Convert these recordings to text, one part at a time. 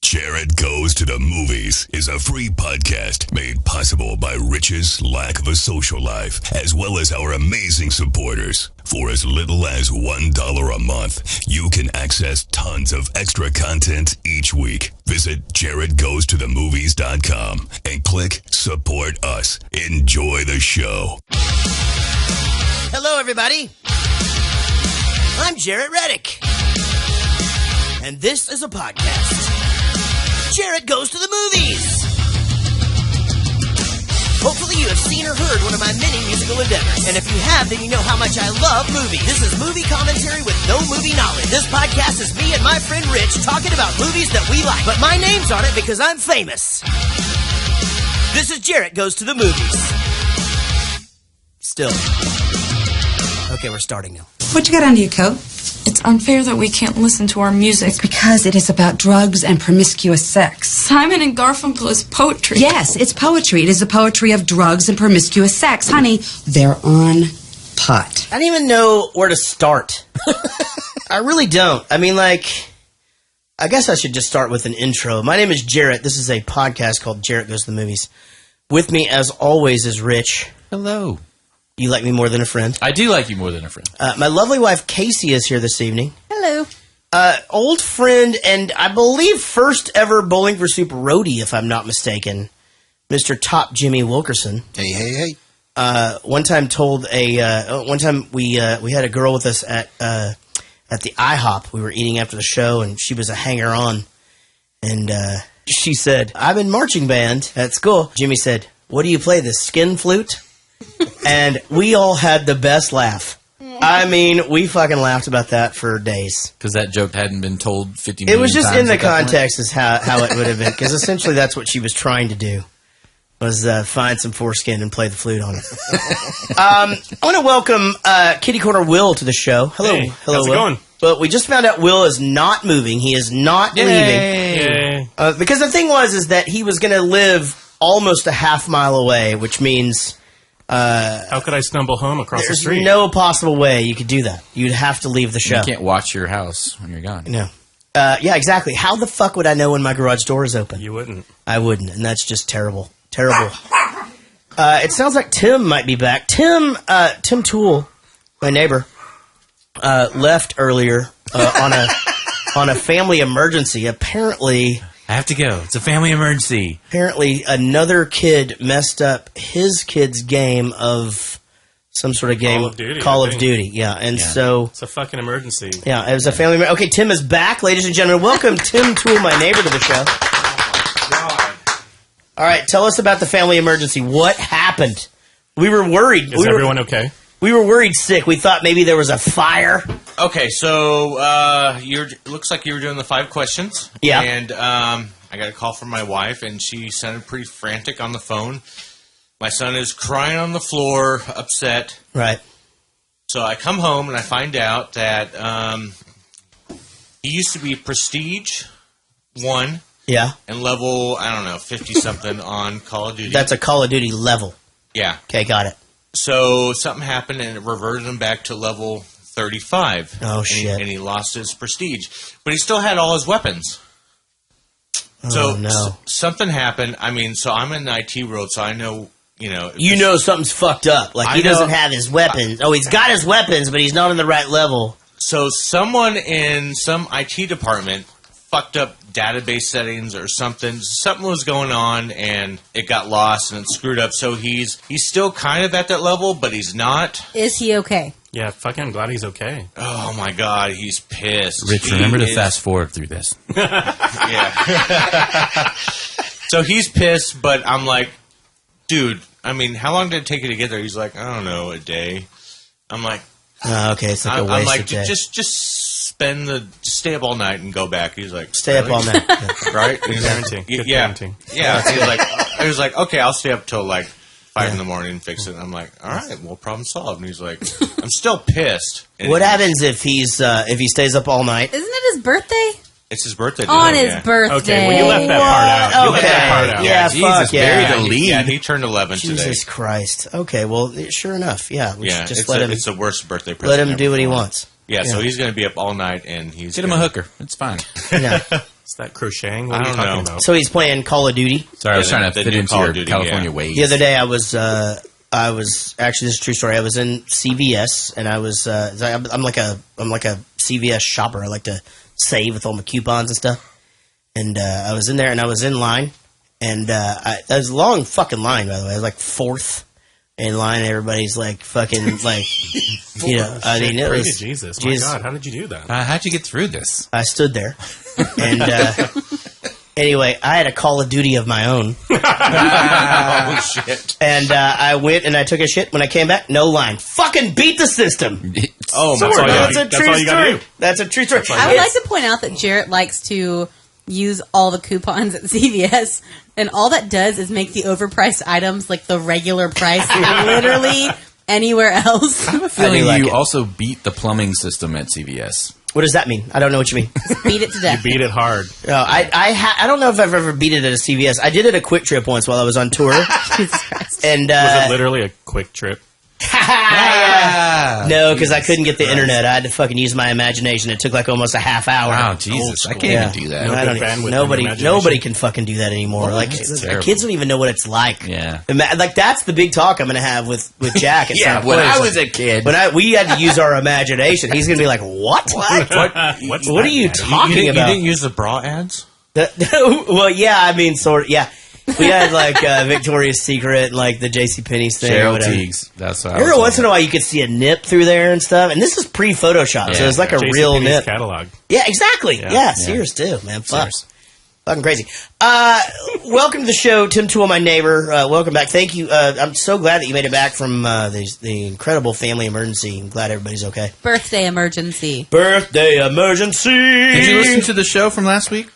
Jaret Goes to the Movies is a free podcast made possible by Rich's lack of a social life, as well as our amazing supporters. For as little as $1 a month, you can access tons of extra content each week. Visit JaretGoesToTheMovies.com and click Support Us. Enjoy the show. Hello, everybody. I'm Jaret Reddick. And this is a podcast. Jaret Goes to the Movies. Hopefully you have seen or heard one of my many musical endeavors. And if you have, then you know how much I love movies. This is movie commentary with no movie knowledge. This podcast is me and my friend Rich talking about movies that we like. But my name's on it because I'm famous. This is Jaret Goes to the Movies. Still. Okay, we're starting now. What you got under your coat? It's unfair that we can't listen to our music. It's because it is about drugs and promiscuous sex. Simon and Garfunkel is poetry. Yes, it's poetry. It is the poetry of drugs and promiscuous sex. Honey, they're on pot. I don't even know where to start. I really don't. I mean, I guess I should just start with an intro. My name is Jaret. This is a podcast called Jaret Goes to the Movies. With me, as always, is Rich. Hello. You like me more than a friend. I do like you more than a friend. My lovely wife, Casey, is here this evening. Hello. Old friend and I believe first ever Bowling for Soup roadie, if I'm not mistaken, Mr. Top Jimmy Wilkerson. Hey. One time we had a girl with us at the IHOP. We were eating after the show, and she was a hanger-on. And she said, "I'm in marching band at school." Jimmy said, "What do you play, the skin flute?" And we all had the best laugh. I mean, we fucking laughed about that for days. Because that joke hadn't been told 50 million times. It was just in the context is how it would have been. Because essentially that's what she was trying to do. Was find some foreskin and play the flute on it. I want to welcome Kitty Corner Will to the show. Hello. Hey, Hello, how's it Will. going? But we just found out Will is not moving. He is not leaving. Yay. Because the thing was that he was going to live almost a half mile away, which means... how could I stumble home across the street? There's no possible way you could do that. You'd have to leave the show. You can't watch your house when you're gone. No. Yeah, exactly. How the fuck would I know when my garage door is open? You wouldn't. I wouldn't, and that's just terrible. Terrible. It sounds like Tim might be back. Tim Toole, my neighbor, left earlier on a family emergency. Apparently... I have to go. It's a family emergency. Apparently, another kid messed up his kid's game of some sort of game. Call of Duty, yeah. And so... It's a fucking emergency. Yeah, it was a family... Okay, Tim is back, ladies and gentlemen. Welcome Tim Toole, my neighbor, to the show. God. All right, tell us about the family emergency. What happened? We were worried. Is everyone okay? We were worried sick. We thought maybe there was a fire. Okay, so it looks like you were doing the 5 questions. Yeah. And I got a call from my wife, and she sounded pretty frantic on the phone. My son is crying on the floor, upset. Right. So I come home, and I find out that he used to be Prestige 1. Yeah. And level, 50-something on Call of Duty. That's a Call of Duty level. Yeah. Okay, got it. So something happened, and it reverted him back to level 35. Oh, shit. And he lost his prestige. But he still had all his weapons. Oh, no. Something happened. So I'm in the IT world, so I know, You know something's fucked up. He doesn't have his weapons. He's got his weapons, but he's not on the right level. So someone in some IT department fucked up database settings or something. Something was going on, and it got lost, and it screwed up. So he's still kind of at that level, but he's not. Is he okay? Yeah, fucking I'm glad he's okay. Oh, my God, he's pissed. Rich, remember to fast forward through this. Yeah. So he's pissed, but I'm like, dude, how long did it take you to get there? He's like, I don't know, a day. I'm like... okay, it's like a waste of day. Just stay up all night and go back. He's like, stay up all night. Yeah. Right? Good parenting. Good parenting. Yeah. He was like, okay, I'll stay up till 5 in the morning and fix it. And I'm like, all right, well, problem solved. And he's like, I'm still pissed. And what happens if he stays up all night? Isn't it his birthday? It's his birthday. On his birthday. Okay, well, you left that part out. You left that part out. Yeah, Jesus, fuck yeah. buried the lead. Yeah, he turned 11 today. Jesus Christ. Okay, well, sure enough. Yeah, just let him. It's the worst birthday present. Let him do what he wants. Yeah, so he's going to be up all night, and he's Get him a hooker. It's fine. Yeah. Is that crocheting? What I are you don't talking know. about? So he's playing Call of Duty. Sorry, I was trying to the fit new into Call of your Duty, California yeah. ways. The other day I was actually, this is a true story. I was in CVS and I was I'm like a CVS shopper. I like to save with all my coupons and stuff. And I was in there and I was in line, and that was a long fucking line, by the way. I was like fourth in line. And everybody's like fucking like, you know. I mean, it Pray was to Jesus. My God, how did you do that? How'd you get through this? I stood there, and anyway, I had a Call of Duty of my own. Oh, shit. And I went and I took a shit. When I came back, no line. Fucking beat the system. Oh, my all you God. gotta- That's a that's true all you gotta story. do. That's a true story. I would like to point out that Jaret likes to use all the coupons at CVS, and all that does is make the overpriced items like the regular price literally anywhere else. I have a feeling like you it. also beat the plumbing system at CVS. What does that mean? I don't know what you mean. Beat it to death. Beat it hard. No, I don't know if I've ever beat it at a CVS. I did it at a Quick Trip once while I was on tour. Jesus Christ. And Was it literally a quick trip? no, because I couldn't get the internet. I had to fucking use my imagination. It took like almost a half hour. Wow, Jesus, I can't Yeah. even do that. No I don't good bandwidth in nobody, imagination. nobody can fucking do that anymore. Like that's the terrible. kids don't even know what it's like. Yeah. Like that's the big talk I'm going to have with Jack. At Yeah, some when point. I It's was like, a kid. when we had to use our imagination, he's going to be like, "What? What's What that, are you Daddy? talking You about?" didn't use the bra ads? Well, yeah, I mean, sort of, yeah. We had like Victoria's Secret and like the JCPenney's thing. or Cheryl whatever. Teagues. That's what I Every was once in a while, you could see a nip through there and stuff. And this is pre-Photoshop, so Yeah, it's like a JCPenney's real nip. catalog. Yeah, exactly. Yeah, Sears too, man. Fuck. Fucking crazy. Welcome to the show, Tim Toole, my neighbor. Welcome back. Thank you. I'm so glad that you made it back from the incredible family emergency. I'm glad everybody's okay. Birthday emergency. Birthday emergency. Did you listen to the show from last week?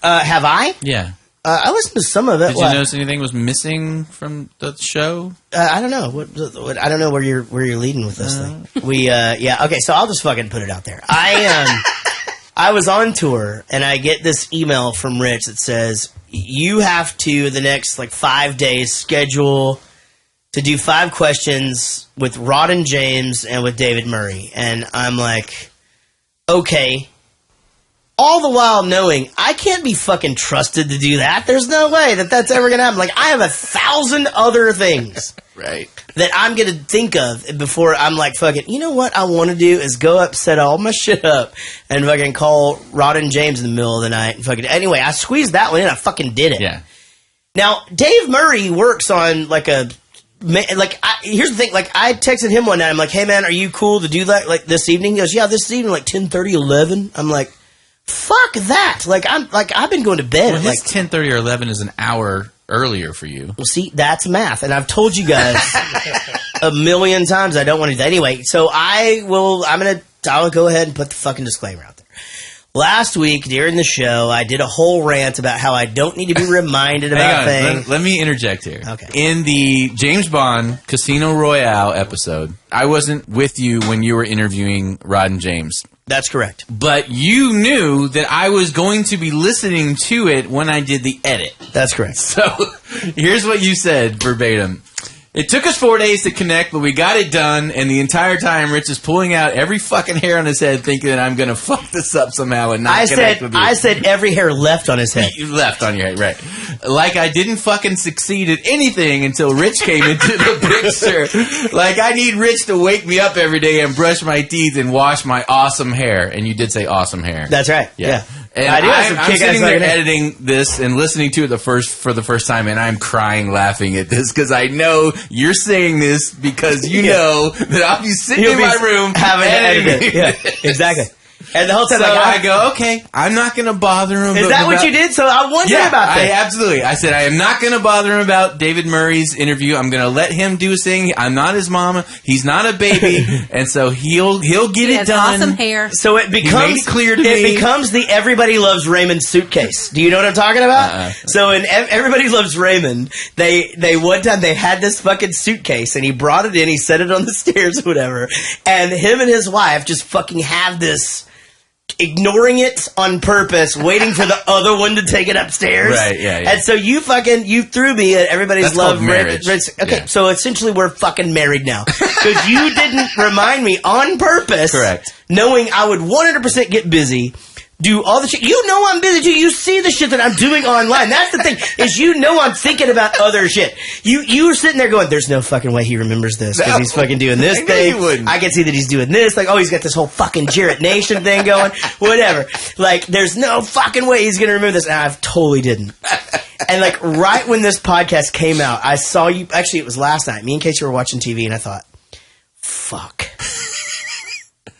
Have I? Yeah. I listened to some of it. Did you What? notice anything was missing from the show? I don't know. What I don't know where you're leading with this thing. Yeah. Okay. So I'll just fucking put it out there. I was on tour and I get this email from Rich that says you have to the next like 5 days schedule to do 5 questions with Rod and James and with David Murray, and I'm like, okay. All the while knowing I can't be fucking trusted to do that. There's no way that that's ever gonna happen. Like I have 1,000 other things. Right. That I'm going to think of before I'm like, fucking, you know what I want to do is go up, set all my shit up, and fucking call Rod and James in the middle of the night. And fucking, anyway, I squeezed that one in. I fucking did it. Yeah. Now, Dave Murray works on like here's the thing. Like I texted him one night. I'm like, hey man, are you cool to do that like this evening? He goes, yeah, this evening, like 10:30, 11. I'm like, fuck that. I've been going to bed Well, at like his 10:30 or 11 is an hour earlier for you. Well, see, that's math, and I've told you guys a million times I don't want to do that. Anyway, so I'll go ahead and put the fucking disclaimer out there. Last week during the show, I did a whole rant about how I don't need to be reminded about Hang on, things. let me interject here. Okay. In the James Bond Casino Royale episode, I wasn't with you when you were interviewing Rod and James. That's correct. But you knew that I was going to be listening to it when I did the edit. That's correct. So here's what you said verbatim. It took us 4 days to connect, but we got it done, and the entire time Rich is pulling out every fucking hair on his head thinking that I'm going to fuck this up somehow and not connect with you. I said every hair left on his head. You left on your head, right. Like I didn't fucking succeed at anything until Rich came into the picture. Like I need Rich to wake me up every day and brush my teeth and wash my awesome hair. And you did say awesome hair. That's right. Yeah. And I do have some I'm kick-ass sitting there fucking hair. editing this and listening to it for the first time, and I'm crying laughing at this because I know you're saying this because you know that I'll be sitting You'll in be my room having to edit editing. it. Yeah, exactly. And the whole time, So like, I go, okay, I'm not going to bother him. is that what you did? So I wondered Yeah, about that. absolutely. I said I am not going to bother him about David Murray's interview. I'm going to let him do his thing. I'm not his mama. He's not a baby, and so he'll get He it has done. awesome hair. So it becomes it clear to it me. becomes the Everybody Loves Raymond suitcase. Do you know what I'm talking about? So in Everybody Loves Raymond, they one time they had this fucking suitcase and he brought it in, he set it on the stairs or whatever, and him and his wife just fucking have this, ignoring it on purpose, waiting for the other one to take it upstairs. Right, yeah. And so you threw me at Everybody's That's Love called marriage. Okay, Yeah. so essentially we're fucking married now. Because you didn't remind me on purpose. Correct. Knowing I would 100% get busy, do all the shit. You know I'm busy too. You see the shit that I'm doing online. That's the thing, is I'm thinking about other shit. You're sitting there going, there's no fucking way he remembers this because he's fucking doing this thing. I can see that he's doing this. Like, oh, he's got this whole fucking Jaret Nation thing going. Whatever. Like, there's no fucking way he's going to remember this. And I totally didn't. And like, right when this podcast came out, I saw you. Actually, it was last night. Me and Casey were watching TV, and I thought, fuck.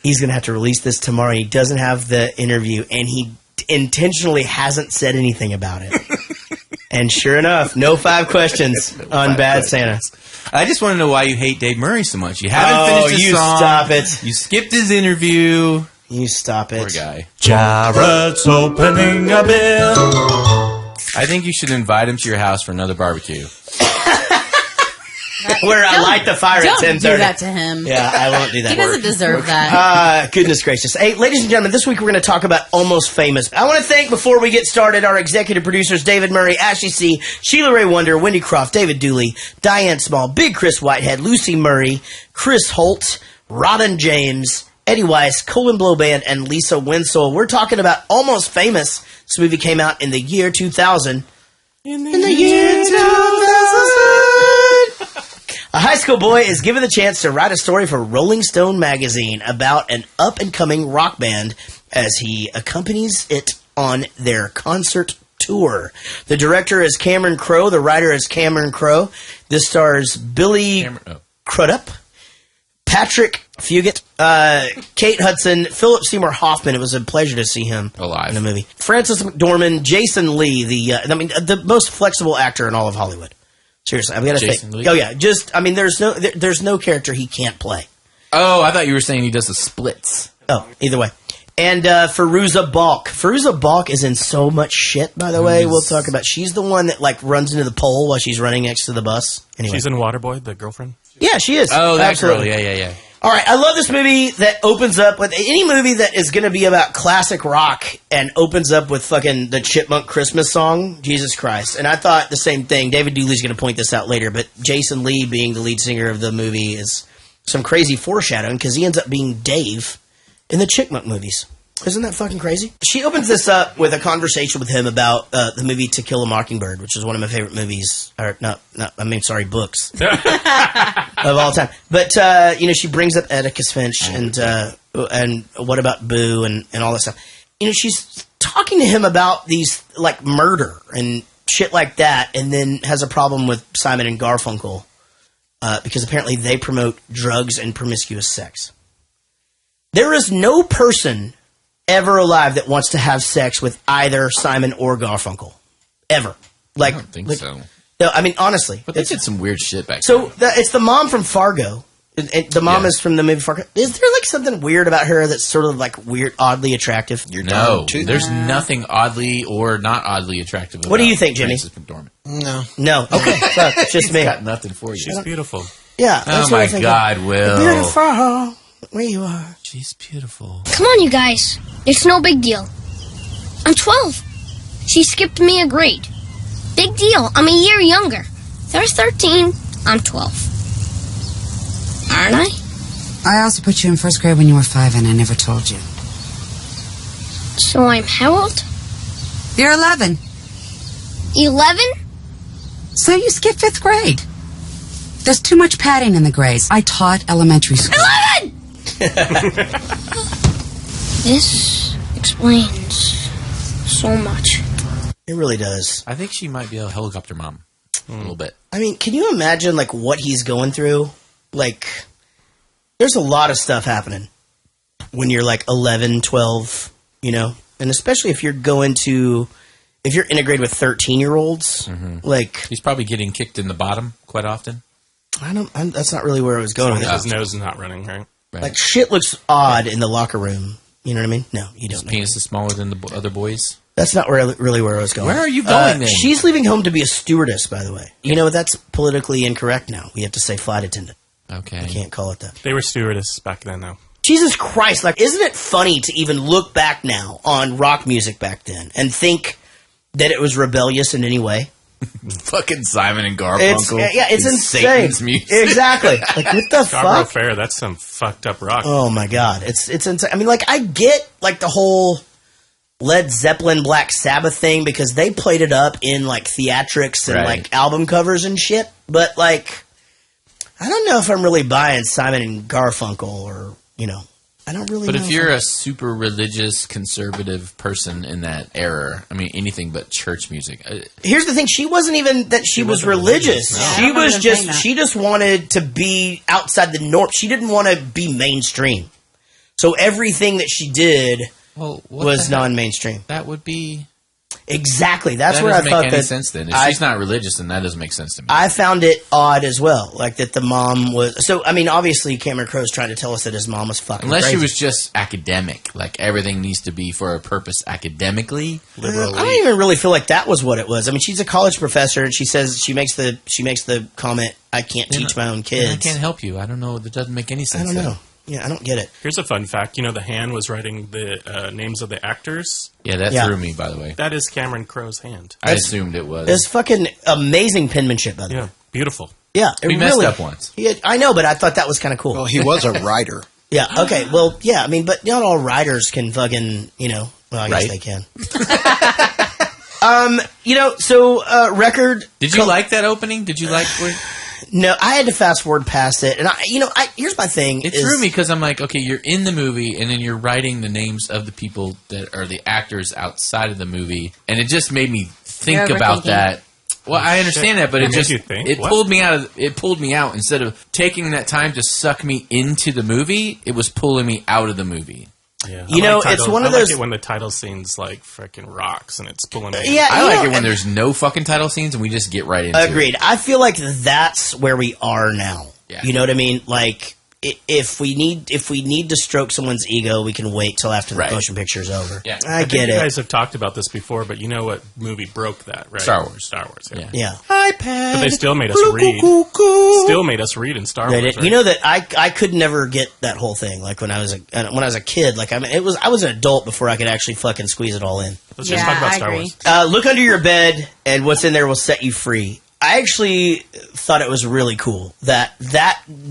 He's going to have to release this tomorrow. He doesn't have the interview, and he intentionally hasn't said anything about it. And sure enough, no 5 questions on Bad Santa. I just want to know why you hate Dave Murray so much. You haven't finished his song. Stop it. You skipped his interview. You stop it. Poor guy. Jaret's opening a bid. I think you should invite him to your house for another barbecue. Where I light the fire at 10:30. Don't do that to him. Yeah, I won't do that. He doesn't deserve that. Goodness gracious. Hey, ladies and gentlemen, this week we're going to talk about Almost Famous. I want to thank, before we get started, our executive producers, David Murray, Ashley C., Sheila Ray Wonder, Wendy Croft, David Dooley, Diane Small, Big Chris Whitehead, Lucy Murray, Chris Holt, Robin James, Eddie Weiss, Colin Blow Band, and Lisa Winslow. We're talking about Almost Famous. This movie came out in the year 2000. In the year 2000. A high school boy is given the chance to write a story for Rolling Stone magazine about an up-and-coming rock band as he accompanies it on their concert tour. The director is Cameron Crowe. The writer is Cameron Crowe. This stars Billy Crudup, Patrick Fugit, Kate Hudson, Philip Seymour Hoffman. It was a pleasure to see him alive in the movie. Francis McDormand, Jason Lee, the most flexible actor in all of Hollywood. Seriously, I've got to say. Oh yeah, there's no character he can't play. Oh, I thought you were saying he does the splits. Oh, either way. And Fairuza Balk. Fairuza Balk is in so much shit, by the way. We'll talk about. She's the one that like runs into the pole while she's running next to the bus. Anyway. She's in Waterboy, the girlfriend? Yeah, she is. Oh, that absolutely. girl. Yeah. All right, I love this movie that opens up with any movie that is going to be about classic rock and opens up with fucking the Chipmunk Christmas song, Jesus Christ. And I thought the same thing. David Dooley's going to point this out later, but Jason Lee being the lead singer of the movie is some crazy foreshadowing because he ends up being Dave in the Chipmunk movies. Isn't that fucking crazy? She opens this up with a conversation with him about the movie To Kill a Mockingbird, which is one of my favorite movies, books of all time. But she brings up Atticus Finch and What About Boo and all that stuff. She's talking to him about these like murder and shit like that, and then has a problem with Simon and Garfunkel because apparently they promote drugs and promiscuous sex. There is no person ever alive that wants to have sex with either Simon or Garfunkel. Ever. I don't think so. No, I mean, honestly. But they did some weird shit back then. So, it's the mom from Fargo. The mom is from the movie Fargo. Is there, like, something weird about her that's sort of, like, weird, oddly attractive? No. There's nothing oddly or not oddly attractive about What do you think, Jimmy? Frances McDormand. No. Okay. So, it's just me. Got nothing for you. She's beautiful. Yeah. Oh, my God, Will. Beautiful. Where you are. She's beautiful. Come on, you guys. It's no big deal. I'm 12. She skipped me a grade. Big deal. I'm a year younger. They're 13. I'm 12. Aren't I? I also put you in first grade when you were 5 and I never told you. So I'm how old? You're 11. 11? So you skipped 5th grade. There's too much padding in the grades. I taught elementary school. 11! This explains so much. It really does. I think she might be a helicopter mom. A little bit. I mean, can you imagine, like, what he's going through? Like, there's a lot of stuff happening when you're, like, 11, 12, and especially if you're if you're integrated with 13-year-olds, like... He's probably getting kicked in the bottom quite often. That's not really where I was going with His nose is not running, right? Like, shit looks odd in the locker room. You know what I mean? No, you don't. His penis is smaller than the other boys? That's not really where I was going. Where are you going then? She's leaving home to be a stewardess, by the way. That's politically incorrect now. We have to say flight attendant. Okay. We can't call it that. They were stewardesses back then, though. Jesus Christ, like, isn't it funny to even look back now on rock music back then and think that it was rebellious in any way? Fucking Simon and Garfunkel. It's insane. Satan's music. Exactly. Like, what the Scarborough fuck? Fair, that's some fucked up rock. Oh my God. It's insane. I mean, like, I get, like, the whole, Led Zeppelin Black Sabbath thing because they played it up in like theatrics and like album covers and shit. But like, I don't know if I'm really buying Simon and Garfunkel or, you know, I don't really know. But if you're a super religious, conservative person in that era, I mean, anything but church music. Here's the thing. She wasn't even that she was religious. No. She Yeah, was she just wanted to be outside the norm. She didn't want to be mainstream. So everything that she did was non-mainstream. That would be... Exactly. That's that where I doesn't thought make any that sense then. If she's not religious, then that doesn't make sense to me. I found it odd as well. Like that the mom was... So, I mean, obviously Cameron Crowe's trying to tell us that his mom was fucking Unless crazy. she was just academic. Like, everything needs to be for a purpose academically. I don't even really feel like that was what it was. I mean, she's a college professor, and she says she makes the comment, "I can't teach my own kids." I can't help you. I don't know. That doesn't make any sense. I don't know. Yeah, I don't get it. Here's a fun fact. You know, the hand was writing the names of the actors. Yeah, that threw me, by the way. That is Cameron Crowe's hand. I assumed it was. It's fucking amazing penmanship, by the way. Yeah, beautiful. Yeah, He messed up once. I know, but I thought that was kind of cool. Well, he was a writer. Yeah, okay. Well, yeah, I mean, but not all writers can fucking, you know, well, I guess they can. You know, so, record... Did you like that opening? Did you like... No, I had to fast forward past it. And, here's my thing. It threw me because I'm like, okay, you're in the movie, and then you're writing the names of the people that are the actors outside of the movie. And it just made me think about that. Well, I understand that, but it pulled me out. It pulled me out. Instead of taking that time to suck me into the movie, it was pulling me out of the movie. Yeah, you know, it's one of those. I like it when the title scene's like freaking rocks and it's pulling me. Yeah, I like it when there's no fucking title scenes and we just get right into it. Agreed. I feel like that's where we are now. Yeah. You know what I mean? Like, if we need to stroke someone's ego, we can wait till after the motion picture's over. Yeah. I get it. You guys have talked about this before, but you know what movie broke that, right? Star Wars. Yeah. iPad. But they still made us read. Still made us read in Star Wars. Right? You know that I could never get that whole thing. Like when I was a kid. Like I was an adult before I could actually fucking squeeze it all in. Let's just talk about Star Wars. Look under your bed, and what's in there will set you free. I actually thought it was really cool that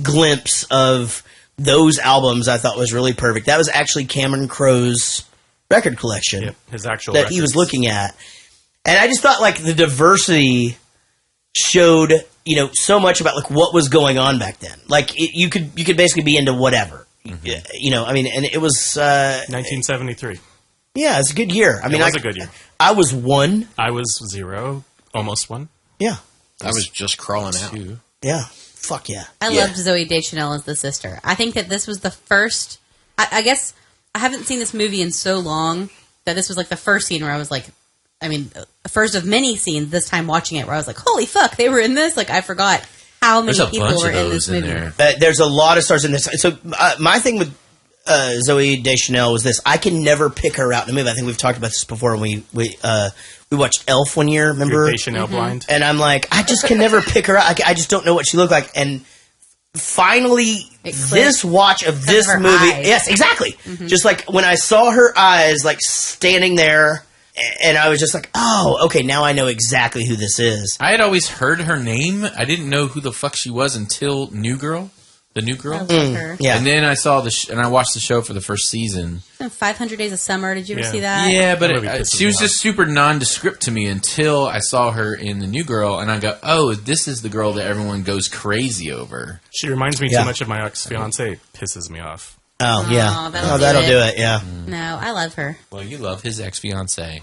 glimpse of those albums I thought was really perfect. That was actually Cameron Crowe's record collection. Yep, his actual that records. he was looking at. And I just thought like the diversity showed, you know, so much about like what was going on back then. Like you could basically be into whatever. Mm-hmm. You know, I mean, and it was 1973. Yeah, it's a good year. I mean, it was a good year. I was 1. I was 0, almost 1. Yeah. I was just crawling out. Yeah. Fuck yeah. I loved Zooey Deschanel as the sister. I think that this was the first... I guess I haven't seen this movie in so long that this was like the first scene where I was like... I mean, first of many scenes this time watching it where I was like, holy fuck, they were in this? Like, I forgot how many people were in this movie. There's a lot of stars in this. So my thing with Zooey Deschanel was this. I can never pick her out in a movie. I think we've talked about this before when we watched Elf one year, remember? You're Deschanel blind. And I'm like, I just can never pick her out. I just don't know what she looked like. And finally, this watch of this movie... eyes. Yes, exactly. Mm-hmm. Just like when I saw her eyes like standing there... And I was just like, oh, okay, now I know exactly who this is. I had always heard her name. I didn't know who the fuck she was until New Girl. The New Girl? I love her. Yeah. And then I saw and I watched the show for the first season. 500 Days of Summer, did you ever see that? Yeah, but she was just super nondescript to me until I saw her in The New Girl, and I go, oh, this is the girl that everyone goes crazy over. She reminds me too much of my ex-fiancé. Pisses me off. Oh, yeah. That'll do it, yeah. No, I love her. Well, you love his ex-fiancé.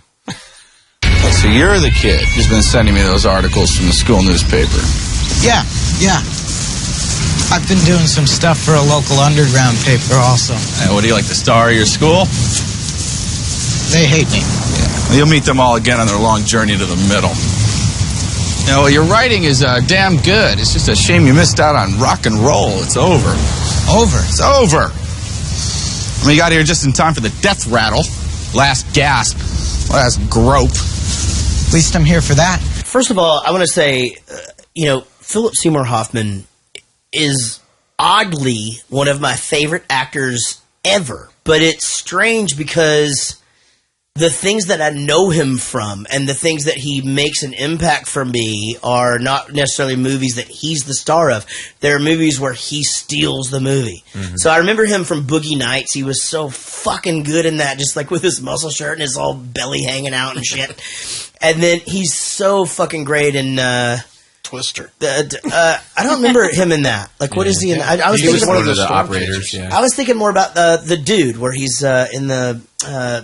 So you're the kid who's been sending me those articles from the school newspaper. Yeah. I've been doing some stuff for a local underground paper also. And what do you like, the star of your school? They hate me. Yeah. Well, you'll meet them all again on their long journey to the middle. You know, your writing is damn good. It's just a shame you missed out on rock and roll. It's over. Over? It's over. I mean, you got here just in time for the death rattle. Last gasp. Last grope. At least I'm here for that. First of all, I want to say, Philip Seymour Hoffman is oddly one of my favorite actors ever. But it's strange because the things that I know him from and the things that he makes an impact for me are not necessarily movies that he's the star of. They're movies where he steals the movie. Mm-hmm. So I remember him from Boogie Nights. He was so fucking good in that, just like with his muscle shirt and his all belly hanging out and shit. And then he's so fucking great in Twister. I don't remember him in that. Like, what is he in? I was thinking one of the operators. Yeah. I was thinking more about the dude where he's in the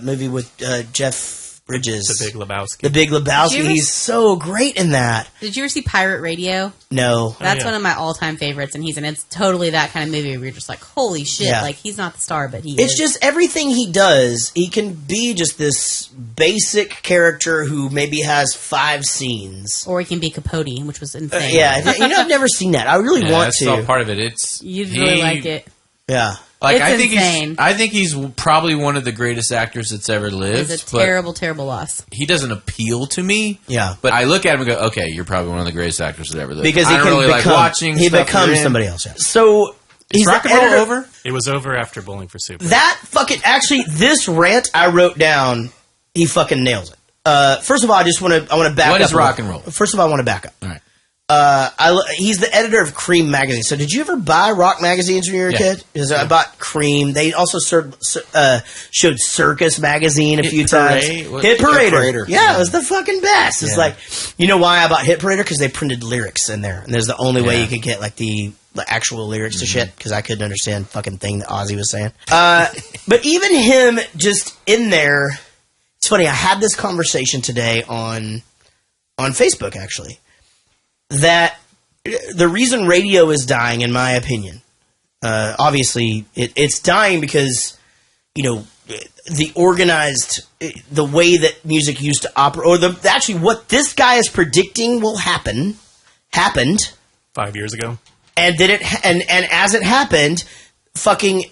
movie with Jeff Bridges, The Big Lebowski. The Big Lebowski. He's so great in that. Did you ever see Pirate Radio? No. That's one of my all-time favorites, and it's totally that kind of movie where you're just like, holy shit, like, he's not the star, but he is. It's just everything he does, he can be just this basic character who maybe has 5 scenes. Or he can be Capote, which was insane. I've never seen that. I really want to. That's all part of it. You'd really like it. Yeah. Like, it's I think he's probably one of the greatest actors that's ever lived. It's a terrible, terrible loss. He doesn't appeal to me. Yeah. But I look at him and go, okay, you're probably one of the greatest actors that ever lived. Because he I don't can really become, like watching he stuff becomes somebody else. Yeah. So, is rock and roll over? It was over after Bowling for Soup. That fucking, actually, this rant I wrote down, he fucking nails it. First of all, I want to back up. What is rock and roll? First of all, I want to back up. All right. He's the editor of Cream magazine. So, did you ever buy rock magazines when you were a kid? Because I bought Cream. They also showed Circus magazine a few times. Hit Parader. Yeah, it was the fucking best. It's like, you know why I bought Hit Parader? Because they printed lyrics in there, and there's the only way you could get like the actual lyrics to shit. Because I couldn't understand fucking thing that Ozzy was saying. But even him just in there, it's funny. I had this conversation today on Facebook actually. That the reason radio is dying, in my opinion, obviously it's dying because, the organized, the way that music used to operate, or actually what this guy is predicting will happened 5 years ago, and then and as it happened, fucking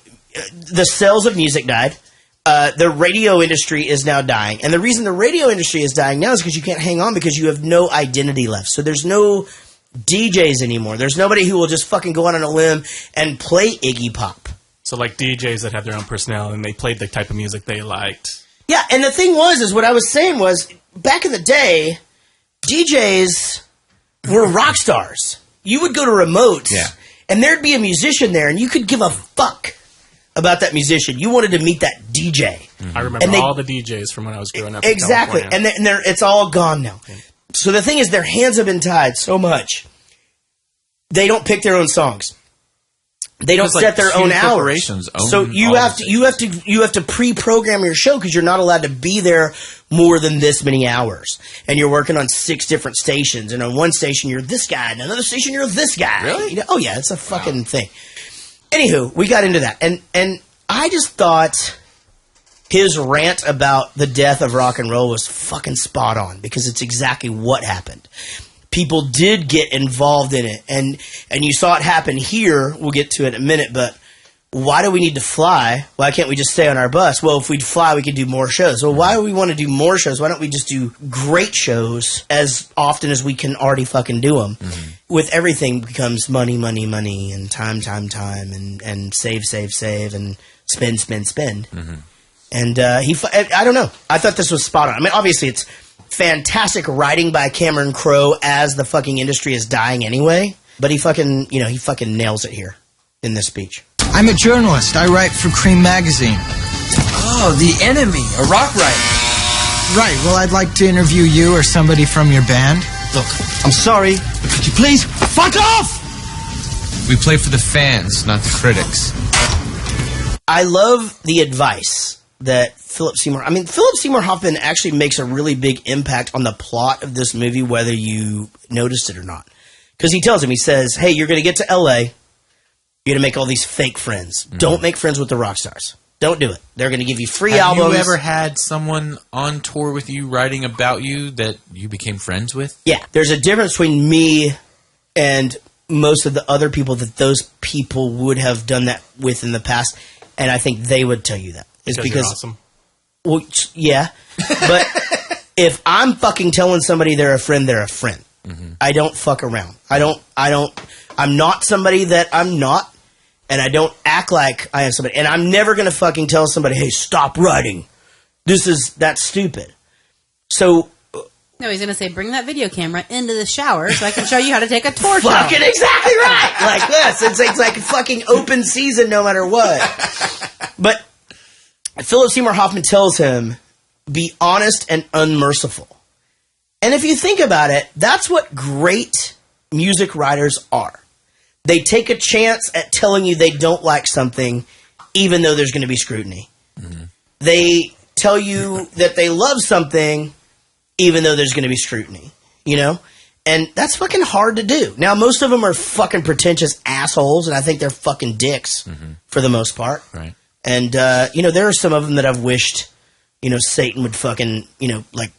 the sales of music died. The radio industry is now dying. And the reason the radio industry is dying now is because you can't hang on because you have no identity left. So there's no DJs anymore. There's nobody who will just fucking go out on a limb and play Iggy Pop. So like DJs that have their own personality and they played the type of music they liked. Yeah, and the thing is what I was saying was, back in the day, DJs were rock stars. You would go to remotes, and there'd be a musician there, and you could give a fuck about that musician. You wanted to meet that DJ. Mm-hmm. I remember all the DJs from when I was growing up. Exactly, in and it's all gone now. Yeah. So the thing is, their hands have been tied so much. They don't pick their own songs. They don't set their own hours. So you have to pre-program your show because you're not allowed to be there more than this many hours. And you're working on 6 different stations. And on one station you're this guy, and another station you're this guy. Really? Oh yeah, it's a fucking thing. Anywho, we got into that, and I just thought his rant about the death of rock and roll was fucking spot on because it's exactly what happened. People did get involved in it, and you saw it happen here. We'll get to it in a minute, but why do we need to fly? Why can't we just stay on our bus? Well, if we'd fly, we could do more shows. Well, why do we want to do more shows? Why don't we just do great shows as often as we can already fucking do them? Mm-hmm. With everything becomes money, money, money, and time, and save, and spend. Mm-hmm. And I don't know. I thought this was spot on. I mean, obviously it's fantastic writing by Cameron Crowe as the fucking industry is dying anyway. But he fucking nails it here in this speech. I'm a journalist. I write for Cream magazine. Oh, the enemy, a rock writer. Right. Well, I'd like to interview you or somebody from your band. Look, I'm sorry, but could you please fuck off? We play for the fans, not the critics. I love the advice that Philip Seymour Hoffman actually makes a really big impact on the plot of this movie, whether you noticed it or not. Because he tells him, he says, hey, you're going to get to L.A., you're going to make all these fake friends. Mm-hmm. Don't make friends with the rock stars. Don't do it. They're going to give you free albums. Have you ever had someone on tour with you writing about you that you became friends with? Yeah. There's a difference between me and most of the other people that those people would have done that with in the past, and I think they would tell you that. It's because you're awesome. Well, yeah. But if I'm fucking telling somebody they're a friend, they're a friend. Mm-hmm. I don't fuck around. I'm not somebody that I'm not. And I don't act like I am somebody. And I'm never going to fucking tell somebody, hey, stop writing. That's stupid. So... No, he's going to say, bring that video camera into the shower so I can show you how to take a tour. Fucking exactly right. Like this. It's like fucking open season no matter what. But Philip Seymour Hoffman tells him, be honest and unmerciful. And if you think about it, that's what great music writers are. They take a chance at telling you they don't like something, even though there's going to be scrutiny. Mm-hmm. They tell you that they love something, even though there's going to be scrutiny, you know? And that's fucking hard to do. Now, most of them are fucking pretentious assholes, and I think they're fucking dicks for the most part. Right. And, there are some of them that I've wished, Satan would fucking, like,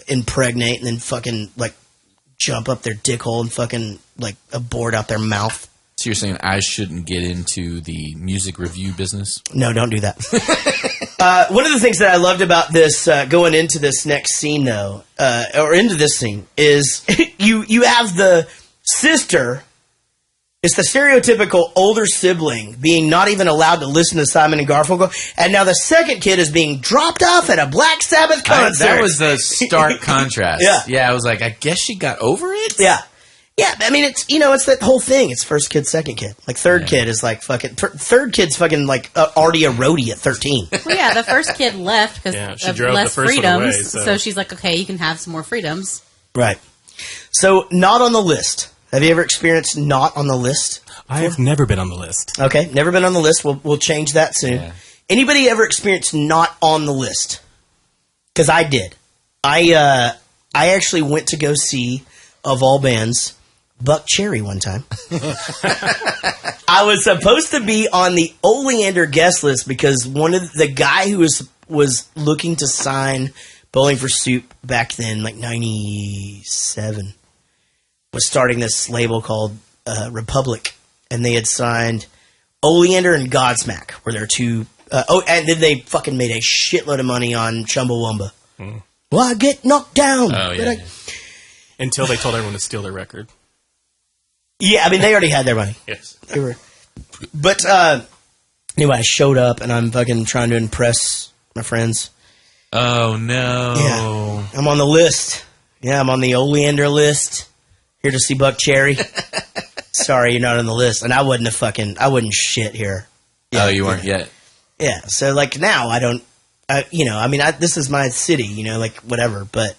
impregnate and then fucking, like, jump up their dick hole and fucking, like, abort out their mouth. So you're saying I shouldn't get into the music review business? No, don't do that. One of the things that I loved about this, going into this next scene, though, or into this scene, is you have the sister. It's the stereotypical older sibling being not even allowed to listen to Simon and Garfunkel, and now the second kid is being dropped off at a Black Sabbath concert. That was the stark contrast. Yeah, I was like, I guess she got over it? Yeah. Yeah, I mean, it's that whole thing. It's first kid, second kid. Like, third kid is like fucking... Third kid's fucking, like, already a roadie at 13. Well, yeah, the first kid left because of less freedoms. Away, so she's like, okay, you can have some more freedoms. Right. So, not on the list. Have you ever experienced not on the list? I have never been on the list. Okay, never been on the list. We'll change that soon. Yeah. Anybody ever experienced not on the list? Because I did. I actually went to go see, of all bands... Buck Cherry one time. I was supposed to be on the Oleander guest list because the guy who was looking to sign Bowling for Soup back then, like 97, was starting this label called Republic, and they had signed Oleander and Godsmack, were their two. And then they fucking made a shitload of money on Chumbawamba. Well, I get knocked down. Oh yeah. Until they told everyone to steal their record. Yeah, I mean, they already had their money. Yes. But anyway, I showed up, and I'm fucking trying to impress my friends. Oh, no. Yeah. I'm on the list. Yeah, I'm on the Oleander list. Here to see Buck Cherry. Sorry, you're not on the list. And I wouldn't shit here. Yeah, you weren't yet? Yeah, so, like, now I don't, this is my city, like, whatever, but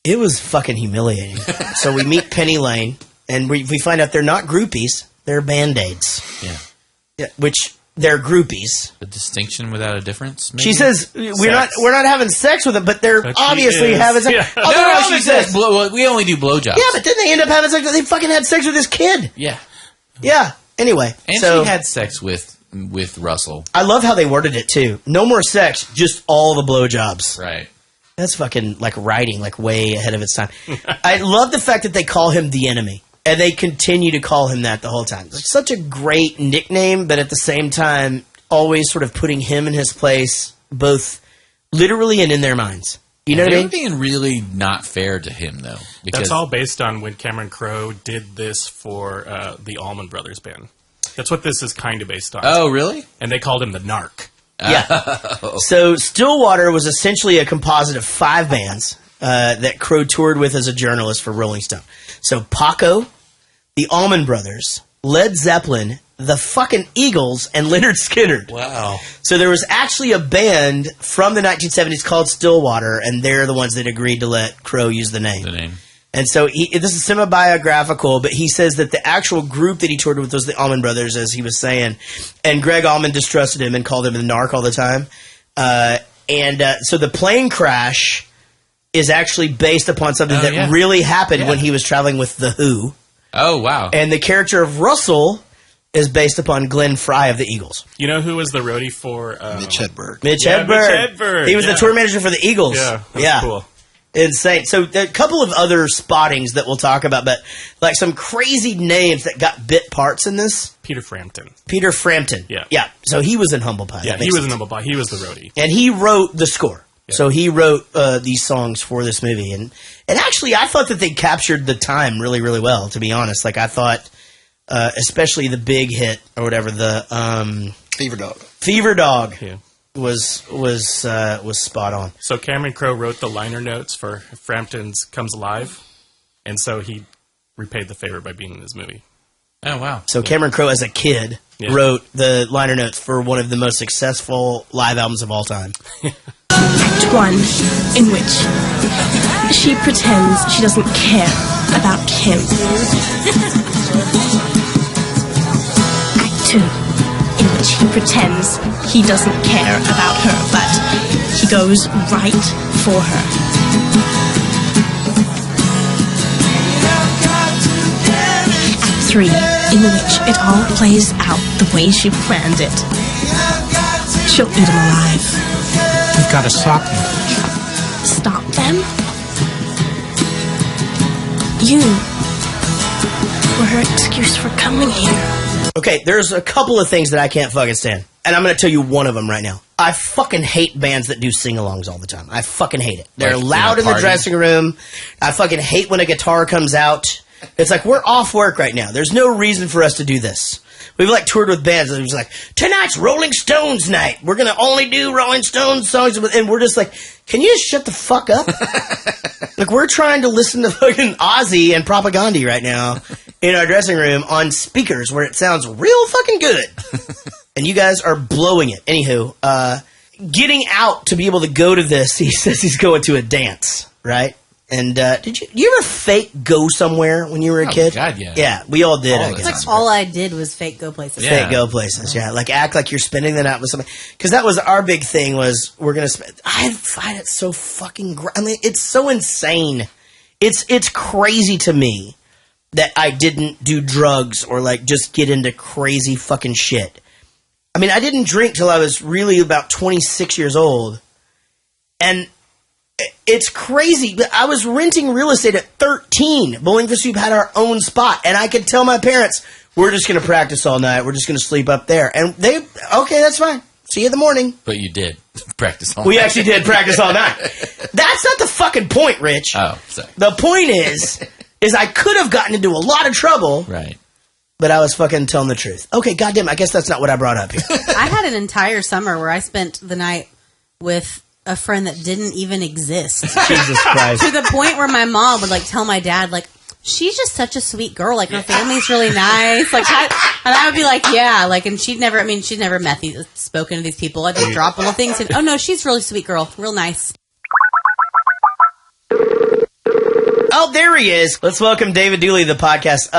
it was fucking humiliating. So we meet Penny Lane. And we find out they're not groupies; they're Band-Aids. Yeah, which they're groupies. A distinction without a difference. Maybe? She says we're not having sex with them, but they're obviously having sex. Yeah. No, she says we only do blowjobs. Yeah, but then they end up having sex. They fucking had sex with this kid. Yeah. Yeah. Anyway, and she had sex with Russell. I love how they worded it too. No more sex, just all the blowjobs. Right. That's fucking like writing, like way ahead of its time. I love the fact that they call him the enemy. And they continue to call him that the whole time. It's such a great nickname, but at the same time, always sort of putting him in his place, both literally and in their minds. You know what I mean? They're being really not fair to him, though. Because that's all based on when Cameron Crowe did this for the Allman Brothers Band. That's what this is kind of based on. Oh, really? And they called him the Narc. Yeah. So Stillwater was essentially a composite of 5 bands that Crowe toured with as a journalist for Rolling Stone. So Paco, the Allman Brothers, Led Zeppelin, the fucking Eagles, and Lynyrd Skynyrd. Wow. So there was actually a band from the 1970s called Stillwater, and they're the ones that agreed to let Crowe use the name. And so this is semi-biographical, but he says that the actual group that he toured with was the Allman Brothers, as he was saying. And Greg Allman distrusted him and called him the narc all the time. So the plane crash is actually based upon something that really happened when he was traveling with The Who. Oh, wow. And the character of Russell is based upon Glenn Frey of the Eagles. You know who was the roadie for... Mitch Hedberg. Mitch Hedberg. He was the tour manager for the Eagles. Yeah, that's cool. Insane. So there are a couple of other spottings that we'll talk about, but like some crazy names that got bit parts in this. Peter Frampton. Yeah. So he was in Humble Pie. Yeah, he was in Humble Pie. He was the roadie. And he wrote the score. Yeah. So he wrote these songs for this movie. And actually, I thought that they captured the time really, really well, to be honest. Like, I thought, especially the big hit or whatever, the... Fever Dog. Fever Dog. Yeah. was spot on. So Cameron Crowe wrote the liner notes for Frampton's Comes Alive, and so he repaid the favor by being in this movie. Oh, wow. So Cameron Crowe, as a kid, wrote the liner notes for one of the most successful live albums of all time. Act 1, in which she pretends she doesn't care about him. Act 2, in which he pretends he doesn't care about her, but he goes right for her. Act 3, in which it all plays out the way she planned it. She'll eat him alive. You've got to stop them. Stop them? You were her excuse for coming here. Okay, there's a couple of things that I can't fucking stand. And I'm going to tell you one of them right now. I fucking hate bands that do sing-alongs all the time. I fucking hate it. They're Like, loud in the party? dressing room. I fucking hate when a guitar comes out. It's like, we're off work right now. There's no reason for us to do this. We've like toured with bands and it was like, tonight's Rolling Stones night. We're going to only do Rolling Stones songs. And we're just like, can you just shut the fuck up? Like, we're trying to listen to fucking Ozzy and Propagandhi right now in our dressing room on speakers where it sounds real fucking good. And you guys are blowing it. Anywho, getting out to be able to go to this, he says he's going to a dance, right? And did you ever fake go somewhere when you were a kid? God, yeah. Yeah, we all did, I It's guess. like all I did was fake go places. Fake go places, yeah. Like act like you're spending the night with somebody. Because that was our big thing was we're going to spend... I find it so fucking... I mean, it's so insane. It's crazy to me that I didn't do drugs or like just get into crazy fucking shit. I mean, I didn't drink till I was really about 26 years old. And... it's crazy. I was renting real estate at 13. Bowling for Soup had our own spot. And I could tell my parents, we're just going to practice all night. We're just going to sleep up there. And they, okay, that's fine. See you in the morning. But you did practice all We night. actually did practice all night. That's not the fucking point, Rich. Oh, sorry. The point is I could have gotten into a lot of trouble. Right. But I was fucking telling the truth. Okay, goddamn, I guess that's not what I brought up here. I had an entire summer where I spent the night with a friend that didn't even exist. Jesus Christ. To the point where my mom would like tell my dad, like, she's just such a sweet girl. Like, her family's really nice. Like, and I would be like, yeah. Like, and she'd never met spoken to these people. I'd just drop little things and, oh no, she's a really sweet girl. Real nice. Oh, there he is. Let's welcome David Dooley to the podcast.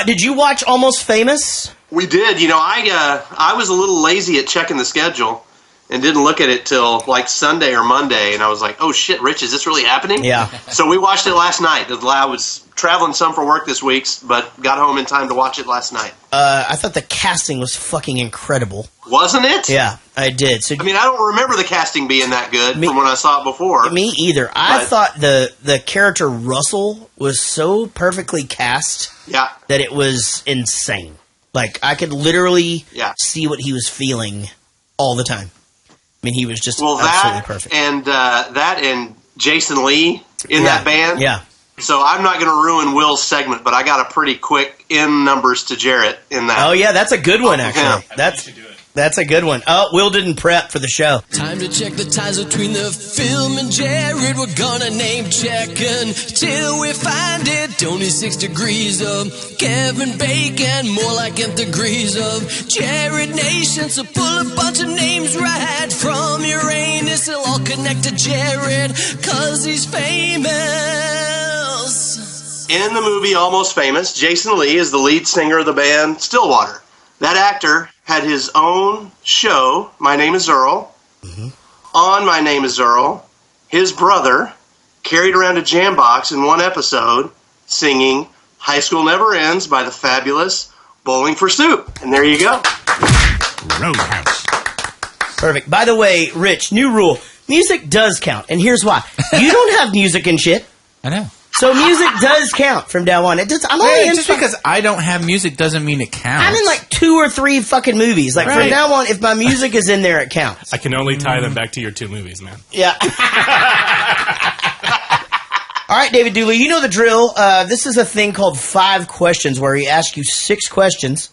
Did you watch Almost Famous? We did. You know, I was a little lazy at checking the schedule and didn't look at it till like Sunday or Monday, and I was like, oh shit, Rich, is this really happening? Yeah. So we watched it last night. I was traveling some for work this week, but got home in time to watch it last night. I thought the casting was fucking incredible. Wasn't it? Yeah, I did. So, I mean, I don't remember the casting being that good from when I saw it before. Me either. I thought the character Russell was so perfectly cast that it was insane. Like, I could literally see what he was feeling all the time. I mean, he was just absolutely perfect. And that and Jason Lee in that band. Yeah. So I'm not going to ruin Will's segment, but I got a pretty quick in numbers to Jaret in that. Oh, yeah, that's a good one, actually. That's a good one. Oh, Will didn't prep for the show. Time to check the ties between the film and Jared. We're gonna name check until we find it. Only 6 degrees of Kevin Bacon, more like nth degrees of Jared Nation. So pull a bunch of names right from Uranus. They'll all connect to Jared, cause he's famous. In the movie Almost Famous, Jason Lee is the lead singer of the band Stillwater. That actor had his own show, My Name is Earl. Mm-hmm. On My Name is Earl, his brother carried around a jam box in one episode singing High School Never Ends by the fabulous Bowling for Soup. And there you go. Roadhouse. Perfect. By the way, Rich, new rule. Music does count. And here's why. You don't have music and shit. I know. So music does count from now on. It does. I'm only in just because I don't have music doesn't mean it counts. I'm in like 2 or 3 fucking movies. Like from now on, if my music is in there, it counts. I can only tie them back to your 2 movies, man. Yeah. All right, David Dooley, you know the drill. This is a thing called 5 questions where he asks you 6 questions,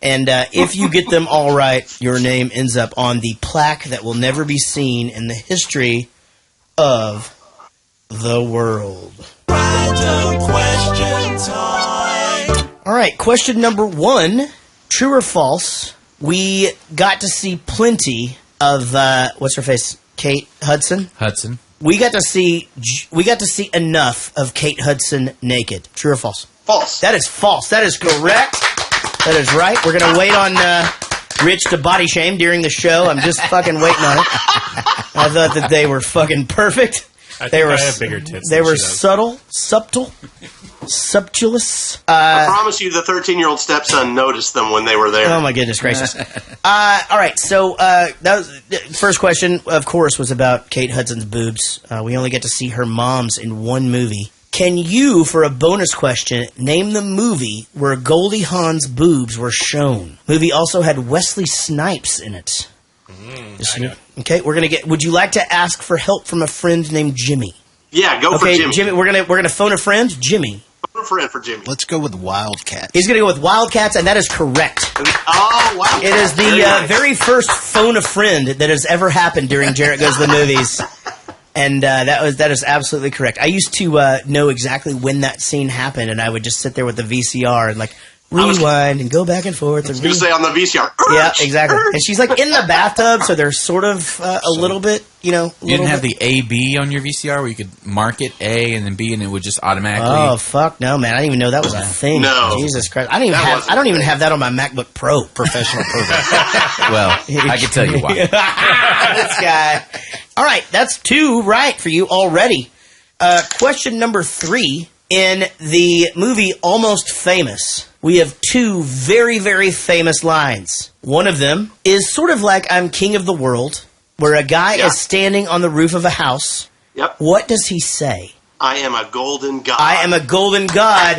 And if you get them all right, your name ends up on the plaque that will never be seen in the history of the world. Random question time. All right, question number 1. True or false? We got to see plenty of what's her face? Kate Hudson. We got to see enough of Kate Hudson naked. True or false? False. That is false. That is correct. That is right. We're going to wait on Rich to body shame during the show. I'm just fucking waiting on it. I thought that they were fucking perfect. I have bigger tits. They were subtle, subtulous. I promise you, the 13-year-old stepson noticed them when they were there. Oh my goodness gracious! All right, so that was the first question. Of course, was about Kate Hudson's boobs. We only get to see her mom's in one movie. Can you, for a bonus question, name the movie where Goldie Hawn's boobs were shown? Movie also had Wesley Snipes in it. Okay, we're gonna get. Would you like to ask for help from a friend named Jimmy? Yeah, go for Jimmy. Jimmy, we're gonna phone a friend, Jimmy. Phone a friend for Jimmy. Let's go with Wildcats. He's gonna go with Wildcats, and that is correct. Oh, wow! It is the very first phone a friend that has ever happened during Jaret Goes to the Movies, and that is absolutely correct. I used to know exactly when that scene happened, and I would just sit there with the VCR and like rewind and go back and forth. And you say on the VCR. Yeah, exactly. And she's like in the bathtub, so they're sort of a little bit, You didn't have the A-B on your VCR where you could mark it A and then B and it would just automatically... Oh, fuck no, man. I didn't even know that was a thing. No. Jesus Christ. I don't even have that on my MacBook Pro. Professional program. Well, I can tell you why. This guy. All right, that's 2 right for you already. Question number 3. In the movie Almost Famous, we have 2 very, very famous lines. One of them is sort of like I'm King of the World, where a guy is standing on the roof of a house. Yep. What does he say? I am a golden god. I am a golden god.